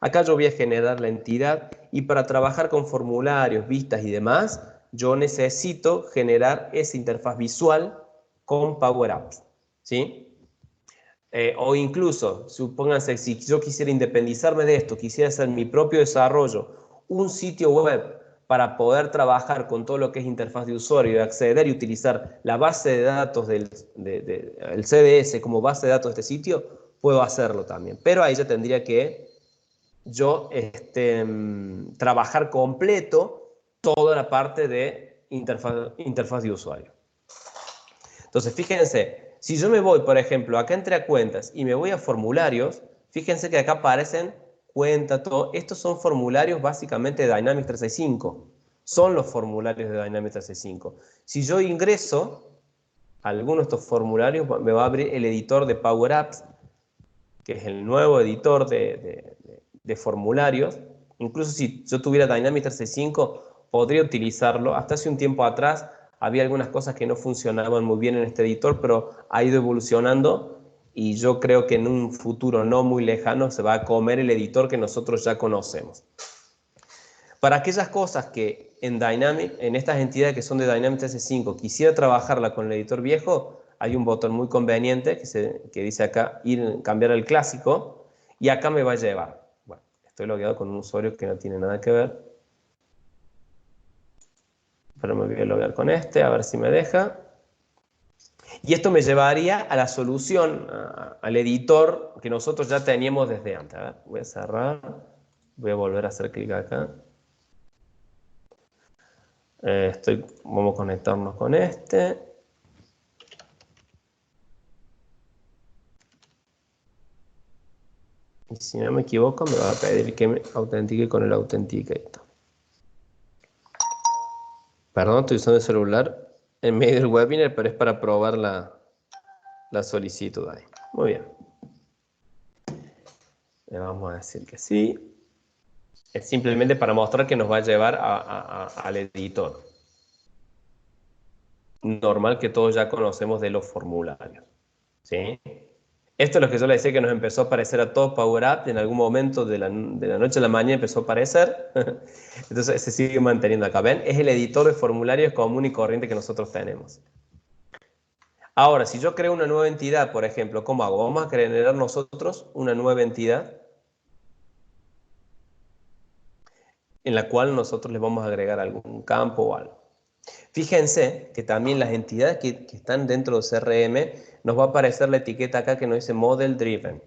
acá yo voy a generar la entidad y para trabajar con formularios, vistas y demás, yo necesito generar esa interfaz visual con Power Apps, ¿sí? O incluso, supónganse, si yo quisiera independizarme de esto, quisiera hacer mi propio desarrollo, un sitio web para poder trabajar con todo lo que es interfaz de usuario y acceder y utilizar la base de datos del el CDS como base de datos de este sitio, puedo hacerlo también. Pero ahí ya tendría que yo trabajar completo toda la parte de interfaz de usuario. Entonces, fíjense, si yo me voy, por ejemplo, acá entré a cuentas y me voy a formularios, fíjense que acá aparecen cuenta, todo. Estos son formularios básicamente de Dynamics 365. Son los formularios de Dynamics 365. Si yo ingreso a alguno de estos formularios, me va a abrir el editor de Power Apps, que es el nuevo editor de formularios. Incluso si yo tuviera Dynamics 365, podría utilizarlo. Hasta hace un tiempo atrás había algunas cosas que no funcionaban muy bien en este editor, pero ha ido evolucionando y yo creo que en un futuro no muy lejano se va a comer el editor que nosotros ya conocemos. Para aquellas cosas que en Dynamics, en estas entidades que son de Dynamics 365, quisiera trabajarla con el editor viejo, hay un botón muy conveniente que dice acá, cambiar al clásico, y acá me va a llevar. Bueno, estoy logueado con un usuario que no tiene nada que ver, pero me voy a loguear con este, a ver si me deja. Y esto me llevaría a la solución, al editor que nosotros ya teníamos desde antes. A ver, voy a cerrar, voy a volver a hacer clic acá. Vamos a conectarnos con este. Y si no me equivoco, me va a pedir que me autentique con el Authenticator. Perdón, estoy usando el celular en medio del webinar, pero es para probar la solicitud ahí. Muy bien. Le vamos a decir que sí. Es simplemente para mostrar que nos va a llevar al editor normal que todos ya conocemos de los formularios, ¿sí? Esto es lo que yo le decía que nos empezó a aparecer a todos Power Apps, en algún momento de la noche a la mañana empezó a aparecer, entonces se sigue manteniendo acá, ¿ven? Es el editor de formularios común y corriente que nosotros tenemos. Ahora, si yo creo una nueva entidad, por ejemplo, ¿cómo hago? Vamos a generar nosotros una nueva entidad en la cual nosotros le vamos a agregar algún campo o algo. Fíjense que también las entidades que están dentro de CRM nos va a aparecer la etiqueta acá que nos dice Model Driven.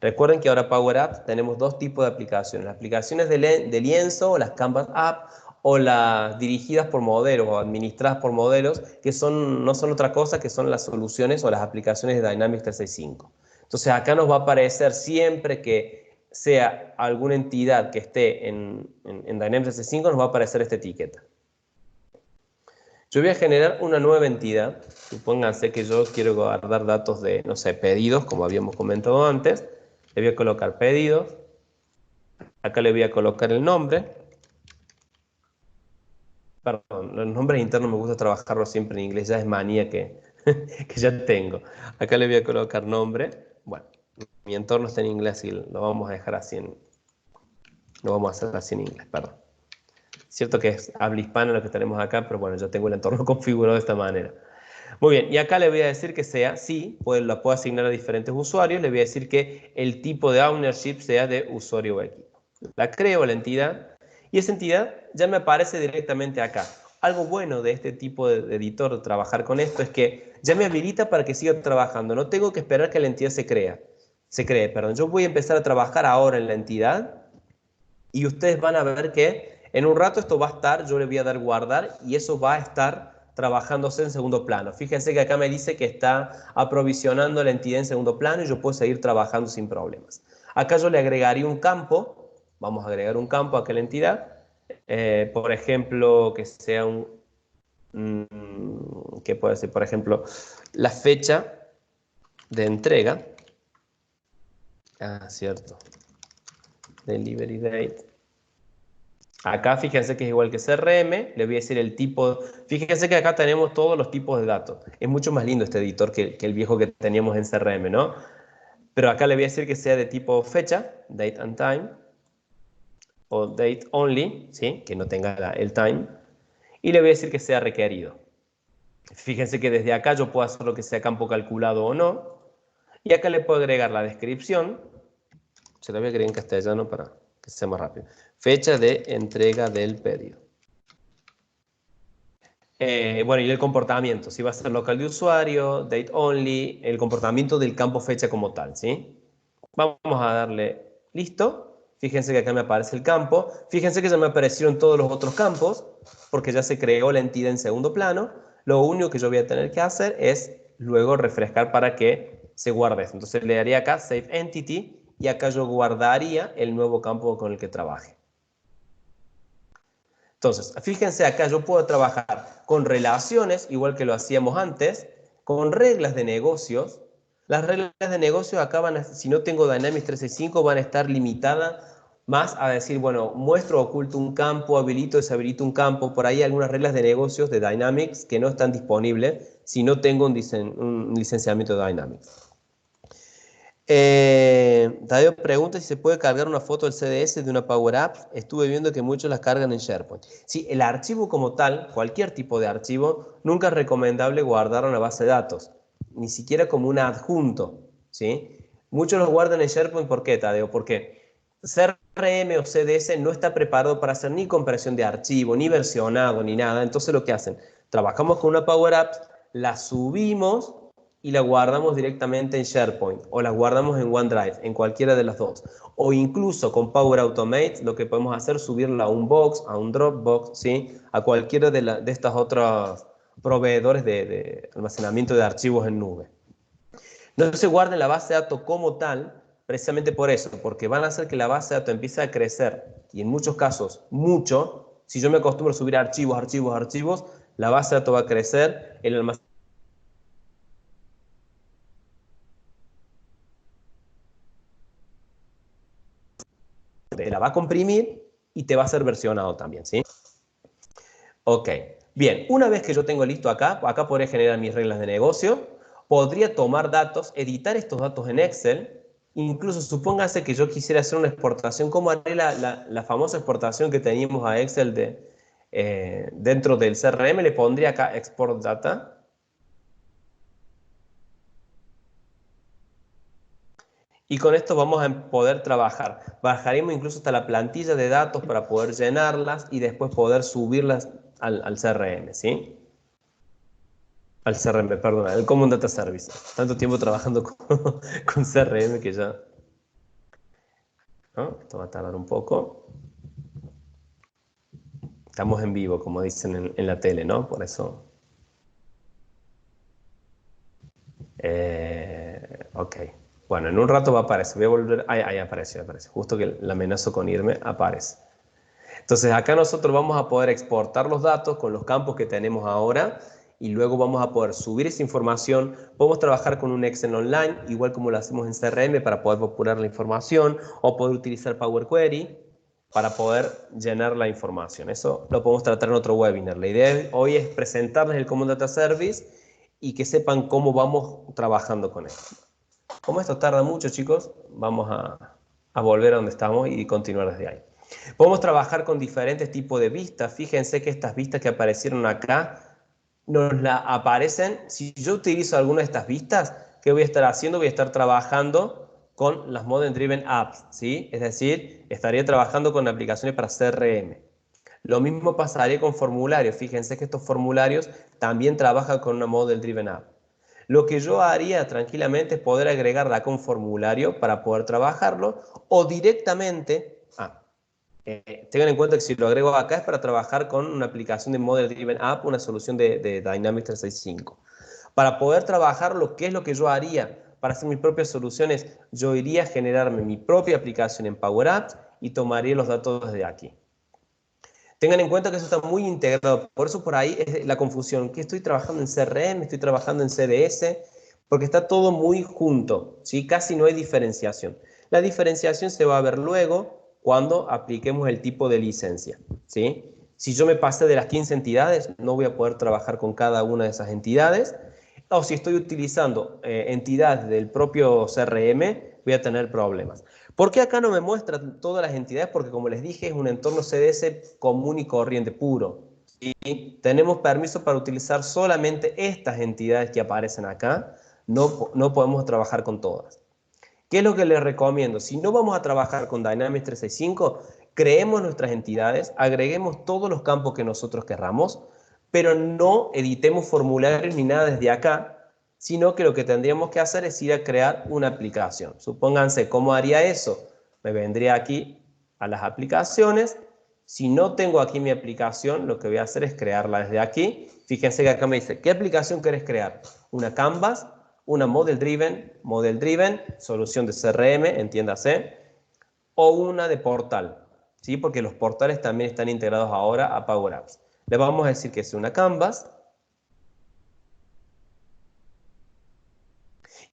Recuerden que ahora Power Apps tenemos dos tipos de aplicaciones. Las aplicaciones de lienzo, las Canvas App, o las dirigidas por modelos o administradas por modelos, que no son otra cosa que son las soluciones o las aplicaciones de Dynamics 365. Entonces acá nos va a aparecer siempre que sea alguna entidad que esté en Dynamics 365, nos va a aparecer esta etiqueta. Yo voy a generar una nueva entidad. Supónganse que yo quiero guardar datos de, no sé, pedidos, como habíamos comentado antes. Le voy a colocar pedidos. Acá le voy a colocar el nombre. Perdón, los nombres internos me gusta trabajarlos siempre en inglés. Ya es manía que ya tengo. Acá le voy a colocar nombre. Bueno, mi entorno está en inglés y lo vamos a dejar así lo vamos a hacer así en inglés, perdón. Cierto que es habla hispana lo que tenemos acá, pero bueno, yo tengo el entorno configurado de esta manera. Muy bien, y acá le voy a decir que sea, sí, la puedo asignar a diferentes usuarios, le voy a decir que el tipo de ownership sea de usuario o equipo. La creo la entidad, y esa entidad ya me aparece directamente acá. Algo bueno de este tipo de editor, de trabajar con esto, es que ya me habilita para que siga trabajando. No tengo que esperar que la entidad se cree, perdón. Yo voy a empezar a trabajar ahora en la entidad, y ustedes van a ver que en un rato esto va a estar, yo le voy a dar guardar y eso va a estar trabajándose en segundo plano. Fíjense que acá me dice que está aprovisionando la entidad en segundo plano y yo puedo seguir trabajando sin problemas. Acá yo le agregaría un campo, vamos a agregar un campo a aquella entidad, por ejemplo, que sea ¿qué puede ser? Por ejemplo, la fecha de entrega. Ah, cierto. Delivery date. Acá fíjense que es igual que CRM, le voy a decir el tipo. Fíjense que acá tenemos todos los tipos de datos. Es mucho más lindo este editor que el viejo que teníamos en CRM, ¿no? Pero acá le voy a decir que sea de tipo fecha, date and time, o date only, ¿sí? Que no tenga el time. Y le voy a decir que sea requerido. Fíjense que desde acá yo puedo hacer lo que sea campo calculado o no. Y acá le puedo agregar la descripción. Se la voy a agregar en castellano para que sea más rápido. Fecha de entrega del pedido. Bueno, y el comportamiento, si va a ser local de usuario, date only, el comportamiento del campo fecha como tal, ¿sí? Vamos a darle listo. Fíjense que acá me aparece el campo. Fíjense que ya me aparecieron todos los otros campos, porque ya se creó la entidad en segundo plano. Lo único que yo voy a tener que hacer es luego refrescar para que se guarde eso. Entonces le daría acá Save Entity y acá yo guardaría el nuevo campo con el que trabaje. Entonces, fíjense acá, yo puedo trabajar con relaciones, igual que lo hacíamos antes, con reglas de negocios. Las reglas de negocio acá van a, si no tengo Dynamics 365, van a estar limitadas más a decir, bueno, muestro o oculto un campo, habilito o deshabilito un campo. Por ahí hay algunas reglas de negocios de Dynamics que no están disponibles si no tengo un licenciamiento de Dynamics. Tadeo pregunta si se puede cargar una foto del CDS de una Power App. Estuve viendo que muchos las cargan en SharePoint. Sí, el archivo como tal, cualquier tipo de archivo, nunca es recomendable guardar en una base de datos, ni siquiera como un adjunto, ¿sí? Muchos los guardan en SharePoint. ¿Por qué, Tadeo? Porque CRM o CDS no está preparado para hacer ni compresión de archivo, ni versionado, ni nada. Entonces lo que hacen, trabajamos con una Power App, la subimos y la guardamos directamente en SharePoint o la guardamos en OneDrive, en cualquiera de las dos. O incluso con Power Automate lo que podemos hacer es subirla a un Box, a un Dropbox, ¿sí? A cualquiera de estas otras proveedores de almacenamiento de archivos en nube. No se guarda en la base de datos como tal, precisamente por eso, porque van a hacer que la base de datos empiece a crecer y en muchos casos, mucho. Si yo me acostumbro a subir archivos, la base de datos va a crecer, el almacenamiento la va a comprimir y te va a ser versionado también, ¿sí? Ok, bien, una vez que yo tengo listo acá podré generar mis reglas de negocio, podría tomar datos, editar estos datos en Excel, incluso supóngase que yo quisiera hacer una exportación, ¿cómo haré la famosa exportación que teníamos a Excel dentro del CRM? Le pondría acá Export Data. Y con esto vamos a poder trabajar. Bajaremos incluso hasta la plantilla de datos para poder llenarlas y después poder subirlas al CRM, ¿sí? Al CRM, perdón, al Common Data Service. Tanto tiempo trabajando con CRM que ya... ¿no? Esto va a tardar un poco. Estamos en vivo, como dicen en la tele, ¿no? Por eso... ok. Bueno, en un rato va a aparecer. Voy a volver... Ahí aparece. Justo que la amenazo con irme, aparece. Entonces acá nosotros vamos a poder exportar los datos con los campos que tenemos ahora y luego vamos a poder subir esa información. Podemos trabajar con un Excel online, igual como lo hacemos en CRM para poder popular la información o poder utilizar Power Query para poder llenar la información. Eso lo podemos tratar en otro webinar. La idea hoy es presentarles el Common Data Service y que sepan cómo vamos trabajando con esto. Como esto tarda mucho, chicos, vamos a volver a donde estamos y continuar desde ahí. Podemos trabajar con diferentes tipos de vistas. Fíjense que estas vistas que aparecieron acá nos la aparecen. Si yo utilizo alguna de estas vistas, ¿qué voy a estar haciendo? Voy a estar trabajando con las Model Driven Apps, ¿sí? Es decir, estaría trabajando con aplicaciones para CRM. Lo mismo pasaría con formularios. Fíjense que estos formularios también trabajan con una Model Driven App. Lo que yo haría tranquilamente es poder agregarla acá un formulario para poder trabajarlo o directamente... tengan en cuenta que si lo agrego acá es para trabajar con una aplicación de Model Driven App, una solución de Dynamics 365. Para poder trabajar ¿qué es lo que yo haría? Para hacer mis propias soluciones, yo iría a generarme mi propia aplicación en Power Apps y tomaría los datos desde aquí. Tengan en cuenta que eso está muy integrado, por eso por ahí es la confusión, que estoy trabajando en CRM, estoy trabajando en CDS, porque está todo muy junto, ¿sí? Casi no hay diferenciación. La diferenciación se va a ver luego cuando apliquemos el tipo de licencia, ¿sí? Si yo me pasé de las 15 entidades, no voy a poder trabajar con cada una de esas entidades. O si estoy utilizando entidades del propio CRM, voy a tener problemas. ¿Por qué acá no me muestra todas las entidades? Porque como les dije, es un entorno CDS común y corriente, puro. Y tenemos permiso para utilizar solamente estas entidades que aparecen acá. No podemos trabajar con todas. ¿Qué es lo que les recomiendo? Si no vamos a trabajar con Dynamics 365, creemos nuestras entidades, agreguemos todos los campos que nosotros querramos, pero no editemos formularios ni nada desde acá, sino que lo que tendríamos que hacer es ir a crear una aplicación. Supónganse, ¿cómo haría eso? Me vendría aquí a las aplicaciones. Si no tengo aquí mi aplicación, lo que voy a hacer es crearla desde aquí. Fíjense que acá me dice, ¿qué aplicación querés crear? ¿Una Canvas? Una Model Driven, solución de CRM, entiéndase, o una de portal, ¿sí? Porque los portales también están integrados ahora a Power Apps. Le vamos a decir que es una Canvas.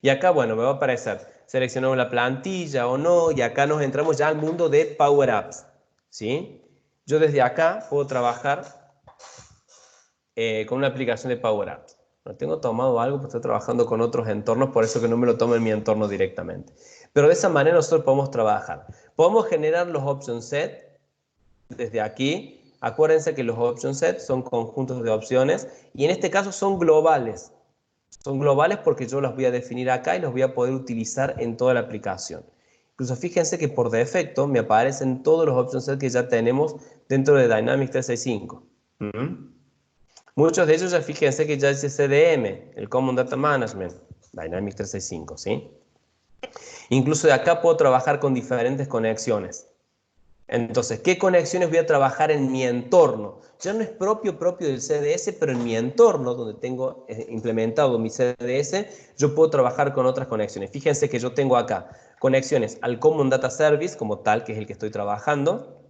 Y acá, bueno, me va a aparecer, seleccionamos la plantilla o no, y acá nos entramos ya al mundo de Power Apps, ¿sí? Yo desde acá puedo trabajar con una aplicación de Power Apps. No tengo tomado algo porque estoy trabajando con otros entornos, por eso que no me lo tomo en mi entorno directamente. Pero de esa manera nosotros podemos trabajar. Podemos generar los option set desde aquí. Acuérdense que los option set son conjuntos de opciones y en este caso son globales. Son globales porque yo los voy a definir acá y los voy a poder utilizar en toda la aplicación. Incluso fíjense que por defecto me aparecen todos los option set que ya tenemos dentro de Dynamics 365. Muchos de ellos ya fíjense que ya dice CDM, el Common Data Management, Dynamics 365, ¿sí? Incluso de acá puedo trabajar con diferentes conexiones. Entonces, ¿qué conexiones voy a trabajar en mi entorno? Ya no es propio del CDS, pero en mi entorno, donde tengo implementado mi CDS, yo puedo trabajar con otras conexiones. Fíjense que yo tengo acá conexiones al Common Data Service, como tal, que es el que estoy trabajando.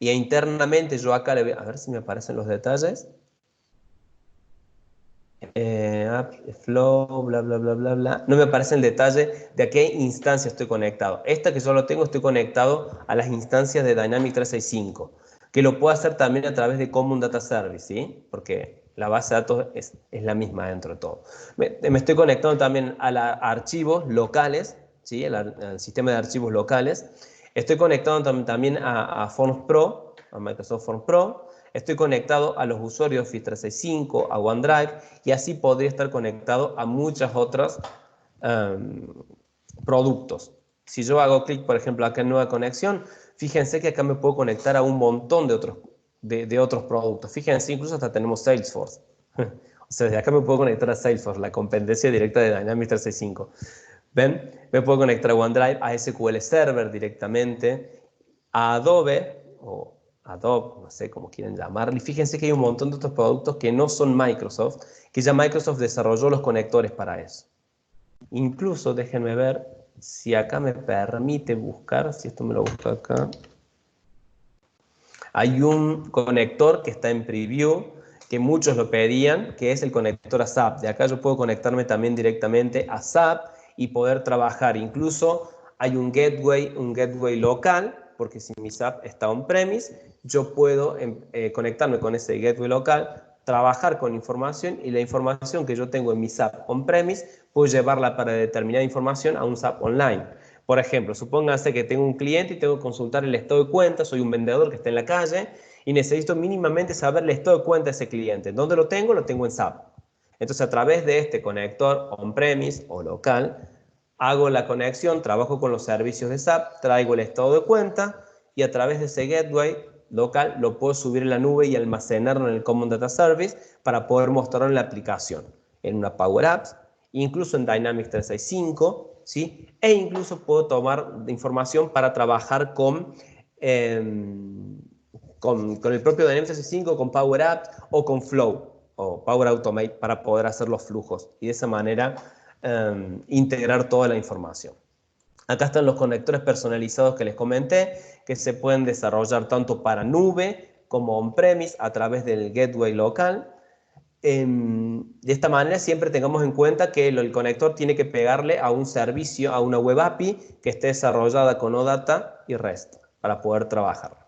Y internamente yo acá, a ver si me aparecen los detalles. Flow, bla, bla, bla, bla, bla. No me aparece el detalle de a qué instancia estoy conectado. Esta que yo lo tengo, estoy conectado a las instancias de Dynamics 365, que lo puedo hacer también a través de Common Data Service, ¿sí? Porque la base de datos es la misma dentro de todo. Me estoy conectando también a archivos locales, ¿sí? Al sistema de archivos locales. Estoy conectado también a Forms Pro, a Microsoft Forms Pro. Estoy conectado a los usuarios de Office 365, a OneDrive, y así podría estar conectado a muchas otras productos. Si yo hago clic, por ejemplo, acá en nueva conexión, fíjense que acá me puedo conectar a un montón de otros productos. Fíjense, incluso hasta tenemos Salesforce. O sea, desde acá me puedo conectar a Salesforce, la competencia directa de Dynamics 365. ¿Ven? Me puedo conectar a OneDrive, a SQL Server directamente, a Adobe, o Adobe, no sé cómo quieren llamarle. Fíjense que hay un montón de otros productos que no son Microsoft, que ya Microsoft desarrolló los conectores para eso. Incluso, déjenme ver si acá me permite buscar, si esto me lo busca acá. Hay un conector que está en preview, que muchos lo pedían, que es el conector a SAP. De acá yo puedo conectarme también directamente a SAP y poder trabajar. Incluso hay un gateway local, porque si mi SAP está on-premise, yo puedo conectarme con ese gateway local, trabajar con información, y la información que yo tengo en mi SAP on-premise, puedo llevarla para determinada información a un SAP online. Por ejemplo, supónganse que tengo un cliente y tengo que consultar el estado de cuenta, soy un vendedor que está en la calle y necesito mínimamente saber el estado de cuenta de ese cliente. ¿Dónde lo tengo? Lo tengo en SAP. Entonces, a través de este conector on-premise o local, hago la conexión, trabajo con los servicios de SAP, traigo el estado de cuenta y a través de ese gateway local lo puedo subir en la nube y almacenarlo en el Common Data Service para poder mostrarlo en la aplicación, en una Power Apps, incluso en Dynamics 365, ¿sí? E incluso puedo tomar información para trabajar con el propio Dynamics 365, con Power Apps o con Flow o Power Automate para poder hacer los flujos y de esa manera integrar toda la información. Acá están los conectores personalizados que les comenté, que se pueden desarrollar tanto para nube como on-premise a través del gateway local. de esta manera siempre tengamos en cuenta que el conector tiene que pegarle a un servicio, a una web API que esté desarrollada con OData y REST para poder trabajar.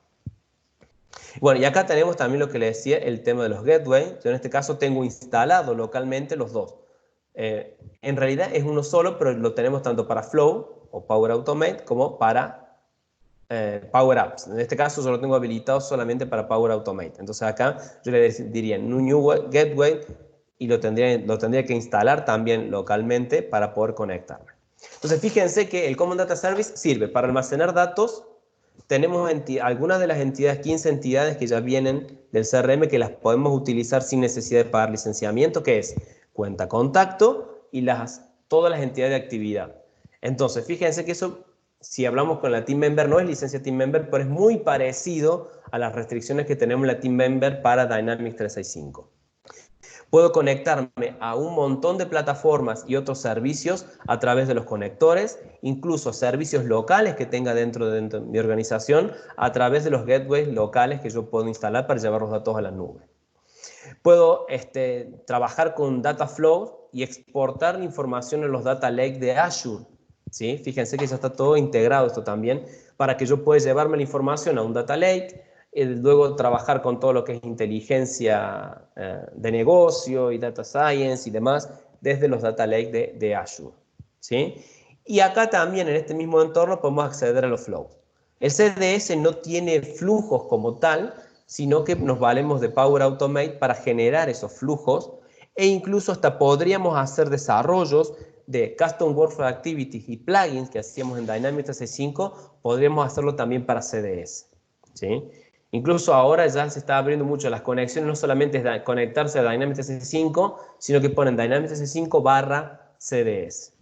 Bueno, y acá tenemos también lo que le decía, el tema de los gateway. Yo en este caso tengo instalado localmente los dos. En realidad es uno solo, pero lo tenemos tanto para Flow o Power Automate como para Power Apps. En este caso yo lo tengo habilitado solamente para Power Automate. Entonces acá yo le diría New Gateway y lo tendría que instalar también localmente para poder conectarme. Entonces fíjense que el Common Data Service sirve para almacenar datos. Tenemos algunas de las entidades, 15 entidades que ya vienen del CRM que las podemos utilizar sin necesidad de pagar licenciamiento, que es cuenta contacto y todas las entidades de actividad. Entonces, fíjense que eso, si hablamos con la Team Member, no es licencia Team Member, pero es muy parecido a las restricciones que tenemos en la Team Member para Dynamics 365. Puedo conectarme a un montón de plataformas y otros servicios a través de los conectores, incluso servicios locales que tenga dentro de mi organización a través de los gateways locales que yo puedo instalar para llevar los datos a la nube. Puedo trabajar con data flow y exportar la información en los data lake de Azure. ¿Sí? Fíjense que ya está todo integrado esto también para que yo pueda llevarme la información a un data lake, luego trabajar con todo lo que es inteligencia de negocio y data science y demás desde los data lake de Azure. ¿Sí? Y acá también en este mismo entorno podemos acceder a los flows. El CDS no tiene flujos como tal, sino que nos valemos de Power Automate para generar esos flujos e incluso hasta podríamos hacer desarrollos de Custom Workflow Activities y plugins que hacíamos en Dynamics 365, podríamos hacerlo también para CDS. ¿Sí? Incluso ahora ya se está abriendo mucho las conexiones, no solamente es conectarse a Dynamics 365, sino que ponen Dynamics 365 barra CDS.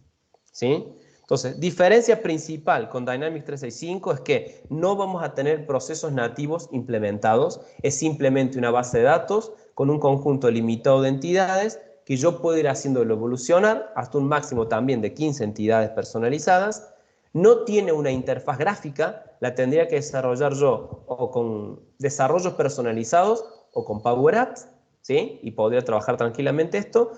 ¿Sí? Entonces, diferencia principal con Dynamics 365 es que no vamos a tener procesos nativos implementados, es simplemente una base de datos con un conjunto limitado de entidades que yo puedo ir haciéndolo evolucionar hasta un máximo también de 15 entidades personalizadas. No tiene una interfaz gráfica, la tendría que desarrollar yo o con desarrollos personalizados o con Power Apps, ¿sí? Y podría trabajar tranquilamente esto,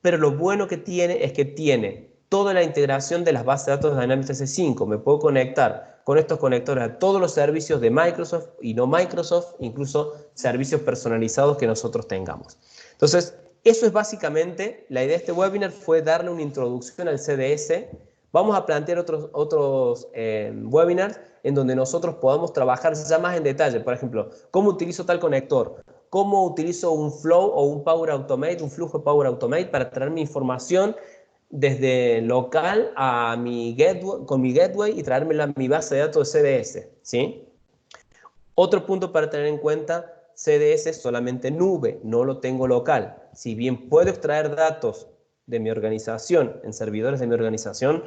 pero lo bueno que tiene es que tiene toda la integración de las bases de datos de Dynamics 365. Me puedo conectar con estos conectores a todos los servicios de Microsoft y no Microsoft, incluso servicios personalizados que nosotros tengamos. Entonces, eso es básicamente, la idea de este webinar fue darle una introducción al CDS. Vamos a plantear otros webinars en donde nosotros podamos trabajar ya más en detalle. Por ejemplo, ¿cómo utilizo tal conector? ¿Cómo utilizo un flow o un Power Automate, un flujo Power Automate para traer mi información desde local a mi gateway, con mi gateway y traérmela a mi base de datos de CDS? ¿Sí? Otro punto para tener en cuenta, CDS es solamente nube, no lo tengo local. Si bien puedo extraer datos de mi organización, en servidores de mi organización,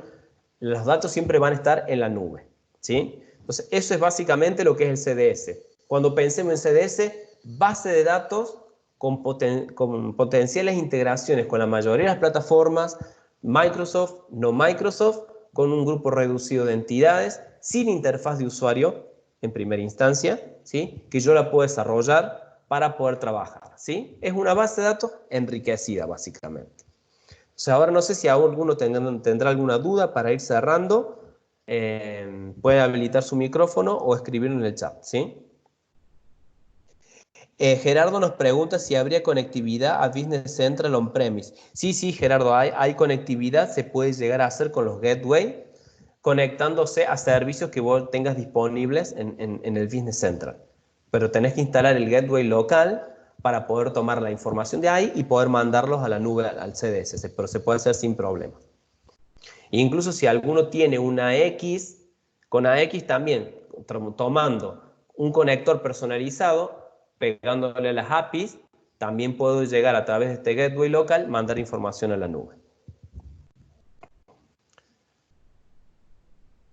los datos siempre van a estar en la nube. ¿Sí? Entonces, eso es básicamente lo que es el CDS. Cuando pensemos en CDS, base de datos con potenciales integraciones con la mayoría de las plataformas, Microsoft, no Microsoft, con un grupo reducido de entidades, sin interfaz de usuario en primera instancia, ¿sí? Que yo la puedo desarrollar para poder trabajar. ¿Sí? Es una base de datos enriquecida, básicamente. O sea, ahora no sé si alguno tendrá alguna duda para ir cerrando. Puede habilitar su micrófono o escribirlo en el chat. ¿Sí? Gerardo nos pregunta si habría conectividad a Business Central on-premise. Sí, sí, Gerardo, hay conectividad, se puede llegar a hacer con los gateway, conectándose a servicios que vos tengas disponibles en el Business Central. Pero tenés que instalar el gateway local para poder tomar la información de ahí y poder mandarlos a la nube, al CDS, pero se puede hacer sin problema. Incluso si alguno tiene una X, con AX también, tomando un conector personalizado, pegándole a las APIs, también puedo llegar a través de este gateway local, mandar información a la nube.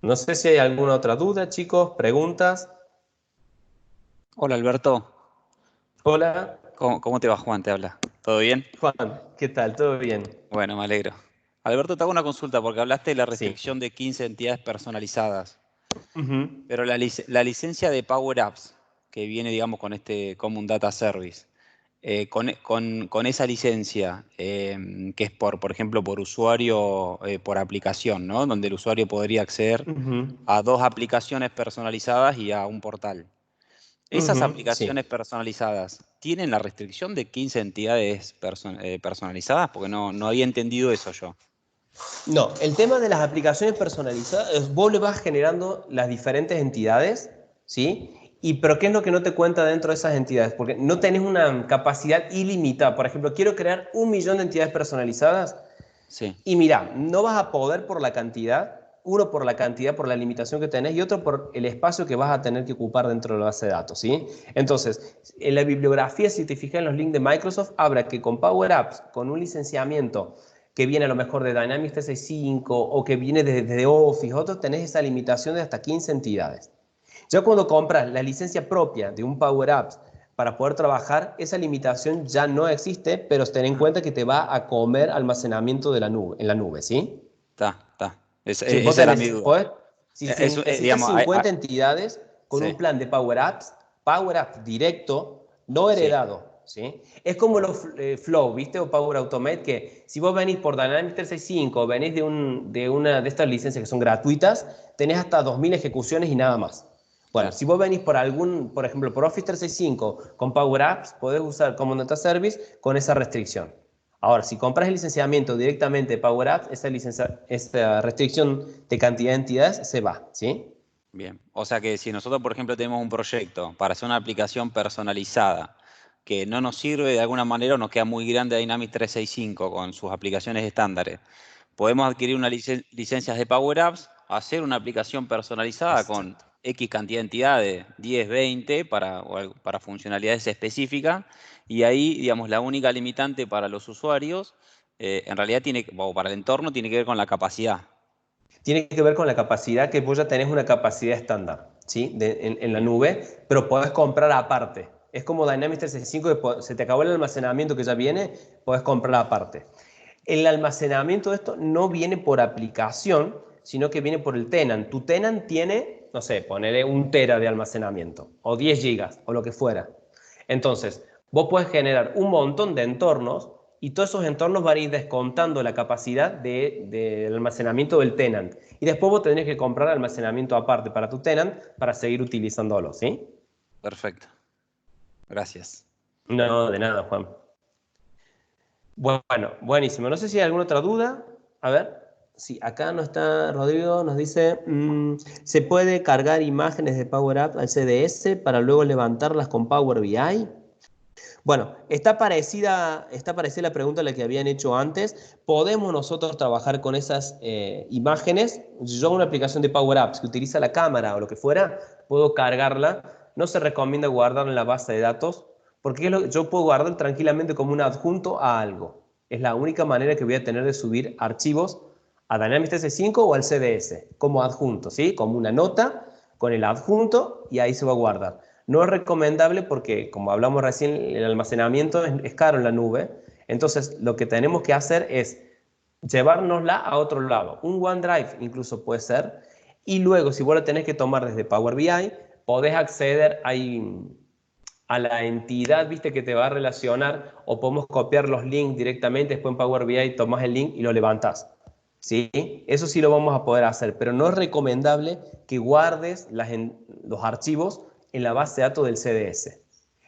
No sé si hay alguna otra duda, chicos, preguntas. Hola Alberto. Hola. ¿Cómo te va, Juan? ¿Te habla? ¿Todo bien? Juan, ¿qué tal? ¿Todo bien? Bueno, me alegro. Alberto, te hago una consulta porque hablaste de la Sí. restricción de 15 entidades personalizadas. Uh-huh. Pero la licencia de Power Apps, que viene, digamos, con este Common Data Service, con esa licencia, que es por ejemplo, por usuario, por aplicación, ¿no? Donde el usuario podría acceder a 2 aplicaciones personalizadas y a un portal. Esas Sí. aplicaciones personalizadas, ¿tienen la restricción de 15 entidades personalizadas? Porque no había entendido eso yo. No, el tema de las aplicaciones personalizadas, vos le vas generando las diferentes entidades, ¿sí? Pero ¿qué es lo que no te cuenta dentro de esas entidades? Porque no tenés una capacidad ilimitada. Por ejemplo, quiero crear 1.000.000 de entidades personalizadas Sí, y mira, no vas a poder por la cantidad, uno por la cantidad, por la limitación que tenés y otro por el espacio que vas a tener que ocupar dentro de la base de datos, ¿sí? Entonces, en la bibliografía, si te fijas en los links de Microsoft, habla que con Power Apps, con un licenciamiento que viene a lo mejor de Dynamics 365 o que viene desde Office, otros tenés esa limitación de hasta 15 entidades. Ya cuando compras la licencia propia de un Power Apps para poder trabajar, esa limitación ya no existe, pero ten en cuenta que te va a comer almacenamiento de la nube, en la nube, ¿sí? está. Sí, vos Esa era mi tenés, duda. si necesitas Digamos, 50 entidades con sí, un plan de Power Apps directo, no sí, heredado, ¿sí? Es como los Flow, ¿viste? O Power Automate, que si vos venís por Dynamics 365 o venís de una de estas licencias que son gratuitas, tenés hasta 2.000 ejecuciones y nada más. Bueno, claro. si vos venís por ejemplo, por Office 365 con Power Apps, podés usar Common Data Service con esa restricción. Ahora, si compras el licenciamiento directamente de Power Apps, esa restricción de cantidad de entidades se va, ¿sí? Bien. O sea que si nosotros, por ejemplo, tenemos un proyecto para hacer una aplicación personalizada que no nos sirve de alguna manera o nos queda muy grande Dynamics 365 con sus aplicaciones estándares, podemos adquirir unas licencias de Power Apps, hacer una aplicación personalizada con Exacto. X cantidad de entidades, 10, 20, para funcionalidades específicas, y ahí, digamos, la única limitante para los usuarios, en realidad o para el entorno, tiene que ver con la capacidad. Tiene que ver con la capacidad que vos ya tenés una capacidad estándar, ¿sí? En la Bien, nube, pero podés comprar aparte. Es como Dynamics 365, que se te acabó el almacenamiento que ya viene, podés comprar aparte. El almacenamiento de esto no viene por aplicación, sino que viene por el tenant. Tu tenant tiene, no sé, ponerle 1 tera de almacenamiento, o 10 gigas, o lo que fuera. Entonces, vos puedes generar un montón de entornos y todos esos entornos van a ir descontando la capacidad del almacenamiento del tenant. Y después vos tenés que comprar almacenamiento aparte para tu tenant para seguir utilizándolo, ¿sí? perfecto. Gracias. No, de nada, Juan. Bueno, buenísimo. No sé si hay alguna otra duda. A ver, sí, acá no está Rodrigo, nos dice, ¿se puede cargar imágenes de Power Apps al CDS para luego levantarlas con Power BI? Bueno, está parecida la pregunta a la que habían hecho antes. ¿Podemos nosotros trabajar con esas imágenes? Yo una aplicación de Power Apps que utiliza la cámara o lo que fuera, puedo cargarla. No se recomienda guardarla en la base de datos porque yo puedo guardar tranquilamente como un adjunto a algo. Es la única manera que voy a tener de subir archivos a Dynamics 365 o al CDS como adjunto, ¿sí? Como una nota con el adjunto y ahí se va a guardar. No es recomendable porque, como hablamos recién, el almacenamiento es caro en la nube. Entonces, lo que tenemos que hacer es llevárnosla a otro lado. Un OneDrive incluso puede ser. Y luego, si vos la tenés que tomar desde Power BI, podés acceder a la entidad, viste, que te va a relacionar, o podemos copiar los links directamente, después en Power BI tomás el link y lo levantás. ¿Sí? Eso sí lo vamos a poder hacer, pero no es recomendable que guardes los archivos en la base de datos del CDS.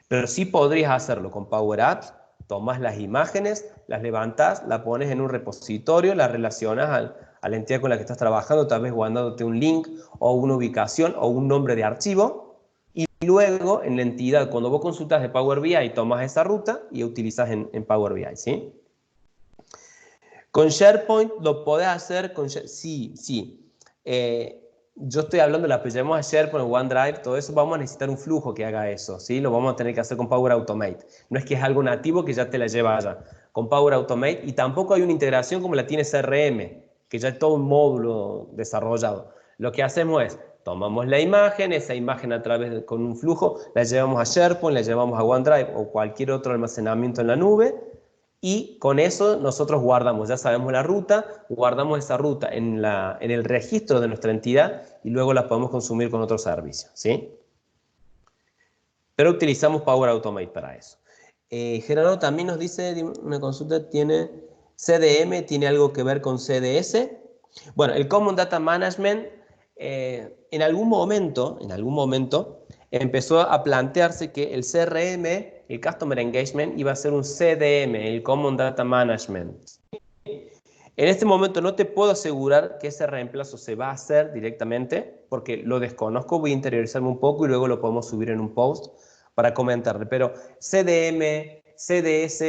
Pero sí podrías hacerlo con Power Apps, tomas las imágenes, las levantás, las pones en un repositorio, las relacionas a la entidad con la que estás trabajando, tal vez guardándote un link o una ubicación o un nombre de archivo. Y luego en la entidad, cuando vos consultas de Power BI, tomas esa ruta y utilizas en Power BI, ¿sí? Con SharePoint lo podés hacer, sí, sí. Yo estoy hablando, la apoyamos a SharePoint, OneDrive, todo eso, vamos a necesitar un flujo que haga eso, ¿sí? Lo vamos a tener que hacer con Power Automate. No es que es algo nativo que ya te la lleva allá. Con Power Automate, y tampoco hay una integración como la tiene CRM, que ya es todo un módulo desarrollado. Lo que hacemos es, tomamos la imagen, esa imagen con un flujo, la llevamos a SharePoint, la llevamos a OneDrive o cualquier otro almacenamiento en la nube, y con eso nosotros guardamos, ya sabemos la ruta, guardamos esa ruta en el registro de nuestra entidad y luego la podemos consumir con otros servicios, ¿sí? Pero utilizamos Power Automate para eso. Gerardo también nos dice, una consulta, ¿tiene CDM, tiene algo que ver con CDS? Bueno, el Common Data Management en algún momento empezó a plantearse que el CRM, el Customer Engagement, iba a ser un CDM, el Common Data Management. En este momento no te puedo asegurar que ese reemplazo se va a hacer directamente, porque lo desconozco, voy a interiorizarme un poco y luego lo podemos subir en un post para comentarle. Pero CDM, CDS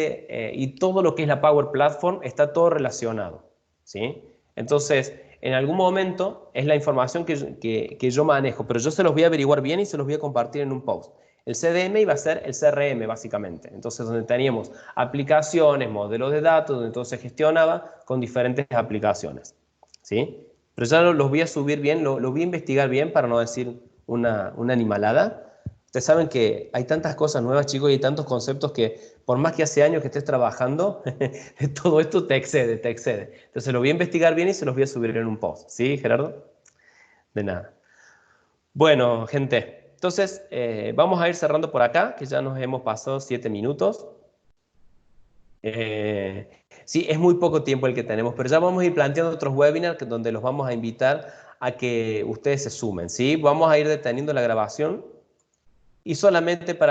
y todo lo que es la Power Platform está todo relacionado, ¿sí? Entonces, en algún momento es la información que yo manejo, pero yo se los voy a averiguar bien y se los voy a compartir en un post. El CDM iba a ser el CRM, básicamente. Entonces, donde teníamos aplicaciones, modelos de datos, donde todo se gestionaba con diferentes aplicaciones, ¿sí? Pero ya los voy a subir bien, lo voy a investigar bien para no decir una animalada. Ustedes saben que hay tantas cosas nuevas, chicos, y hay tantos conceptos que por más que hace años que estés trabajando, todo esto te excede, te excede. Entonces lo voy a investigar bien y se los voy a subir en un post. ¿Sí, Gerardo? De nada. Bueno, gente, entonces vamos a ir cerrando por acá, que ya nos hemos pasado 7 minutos. Sí, es muy poco tiempo el que tenemos, pero ya vamos a ir planteando otros webinars donde los vamos a invitar a que ustedes se sumen, ¿sí? Vamos a ir deteniendo la grabación y solamente para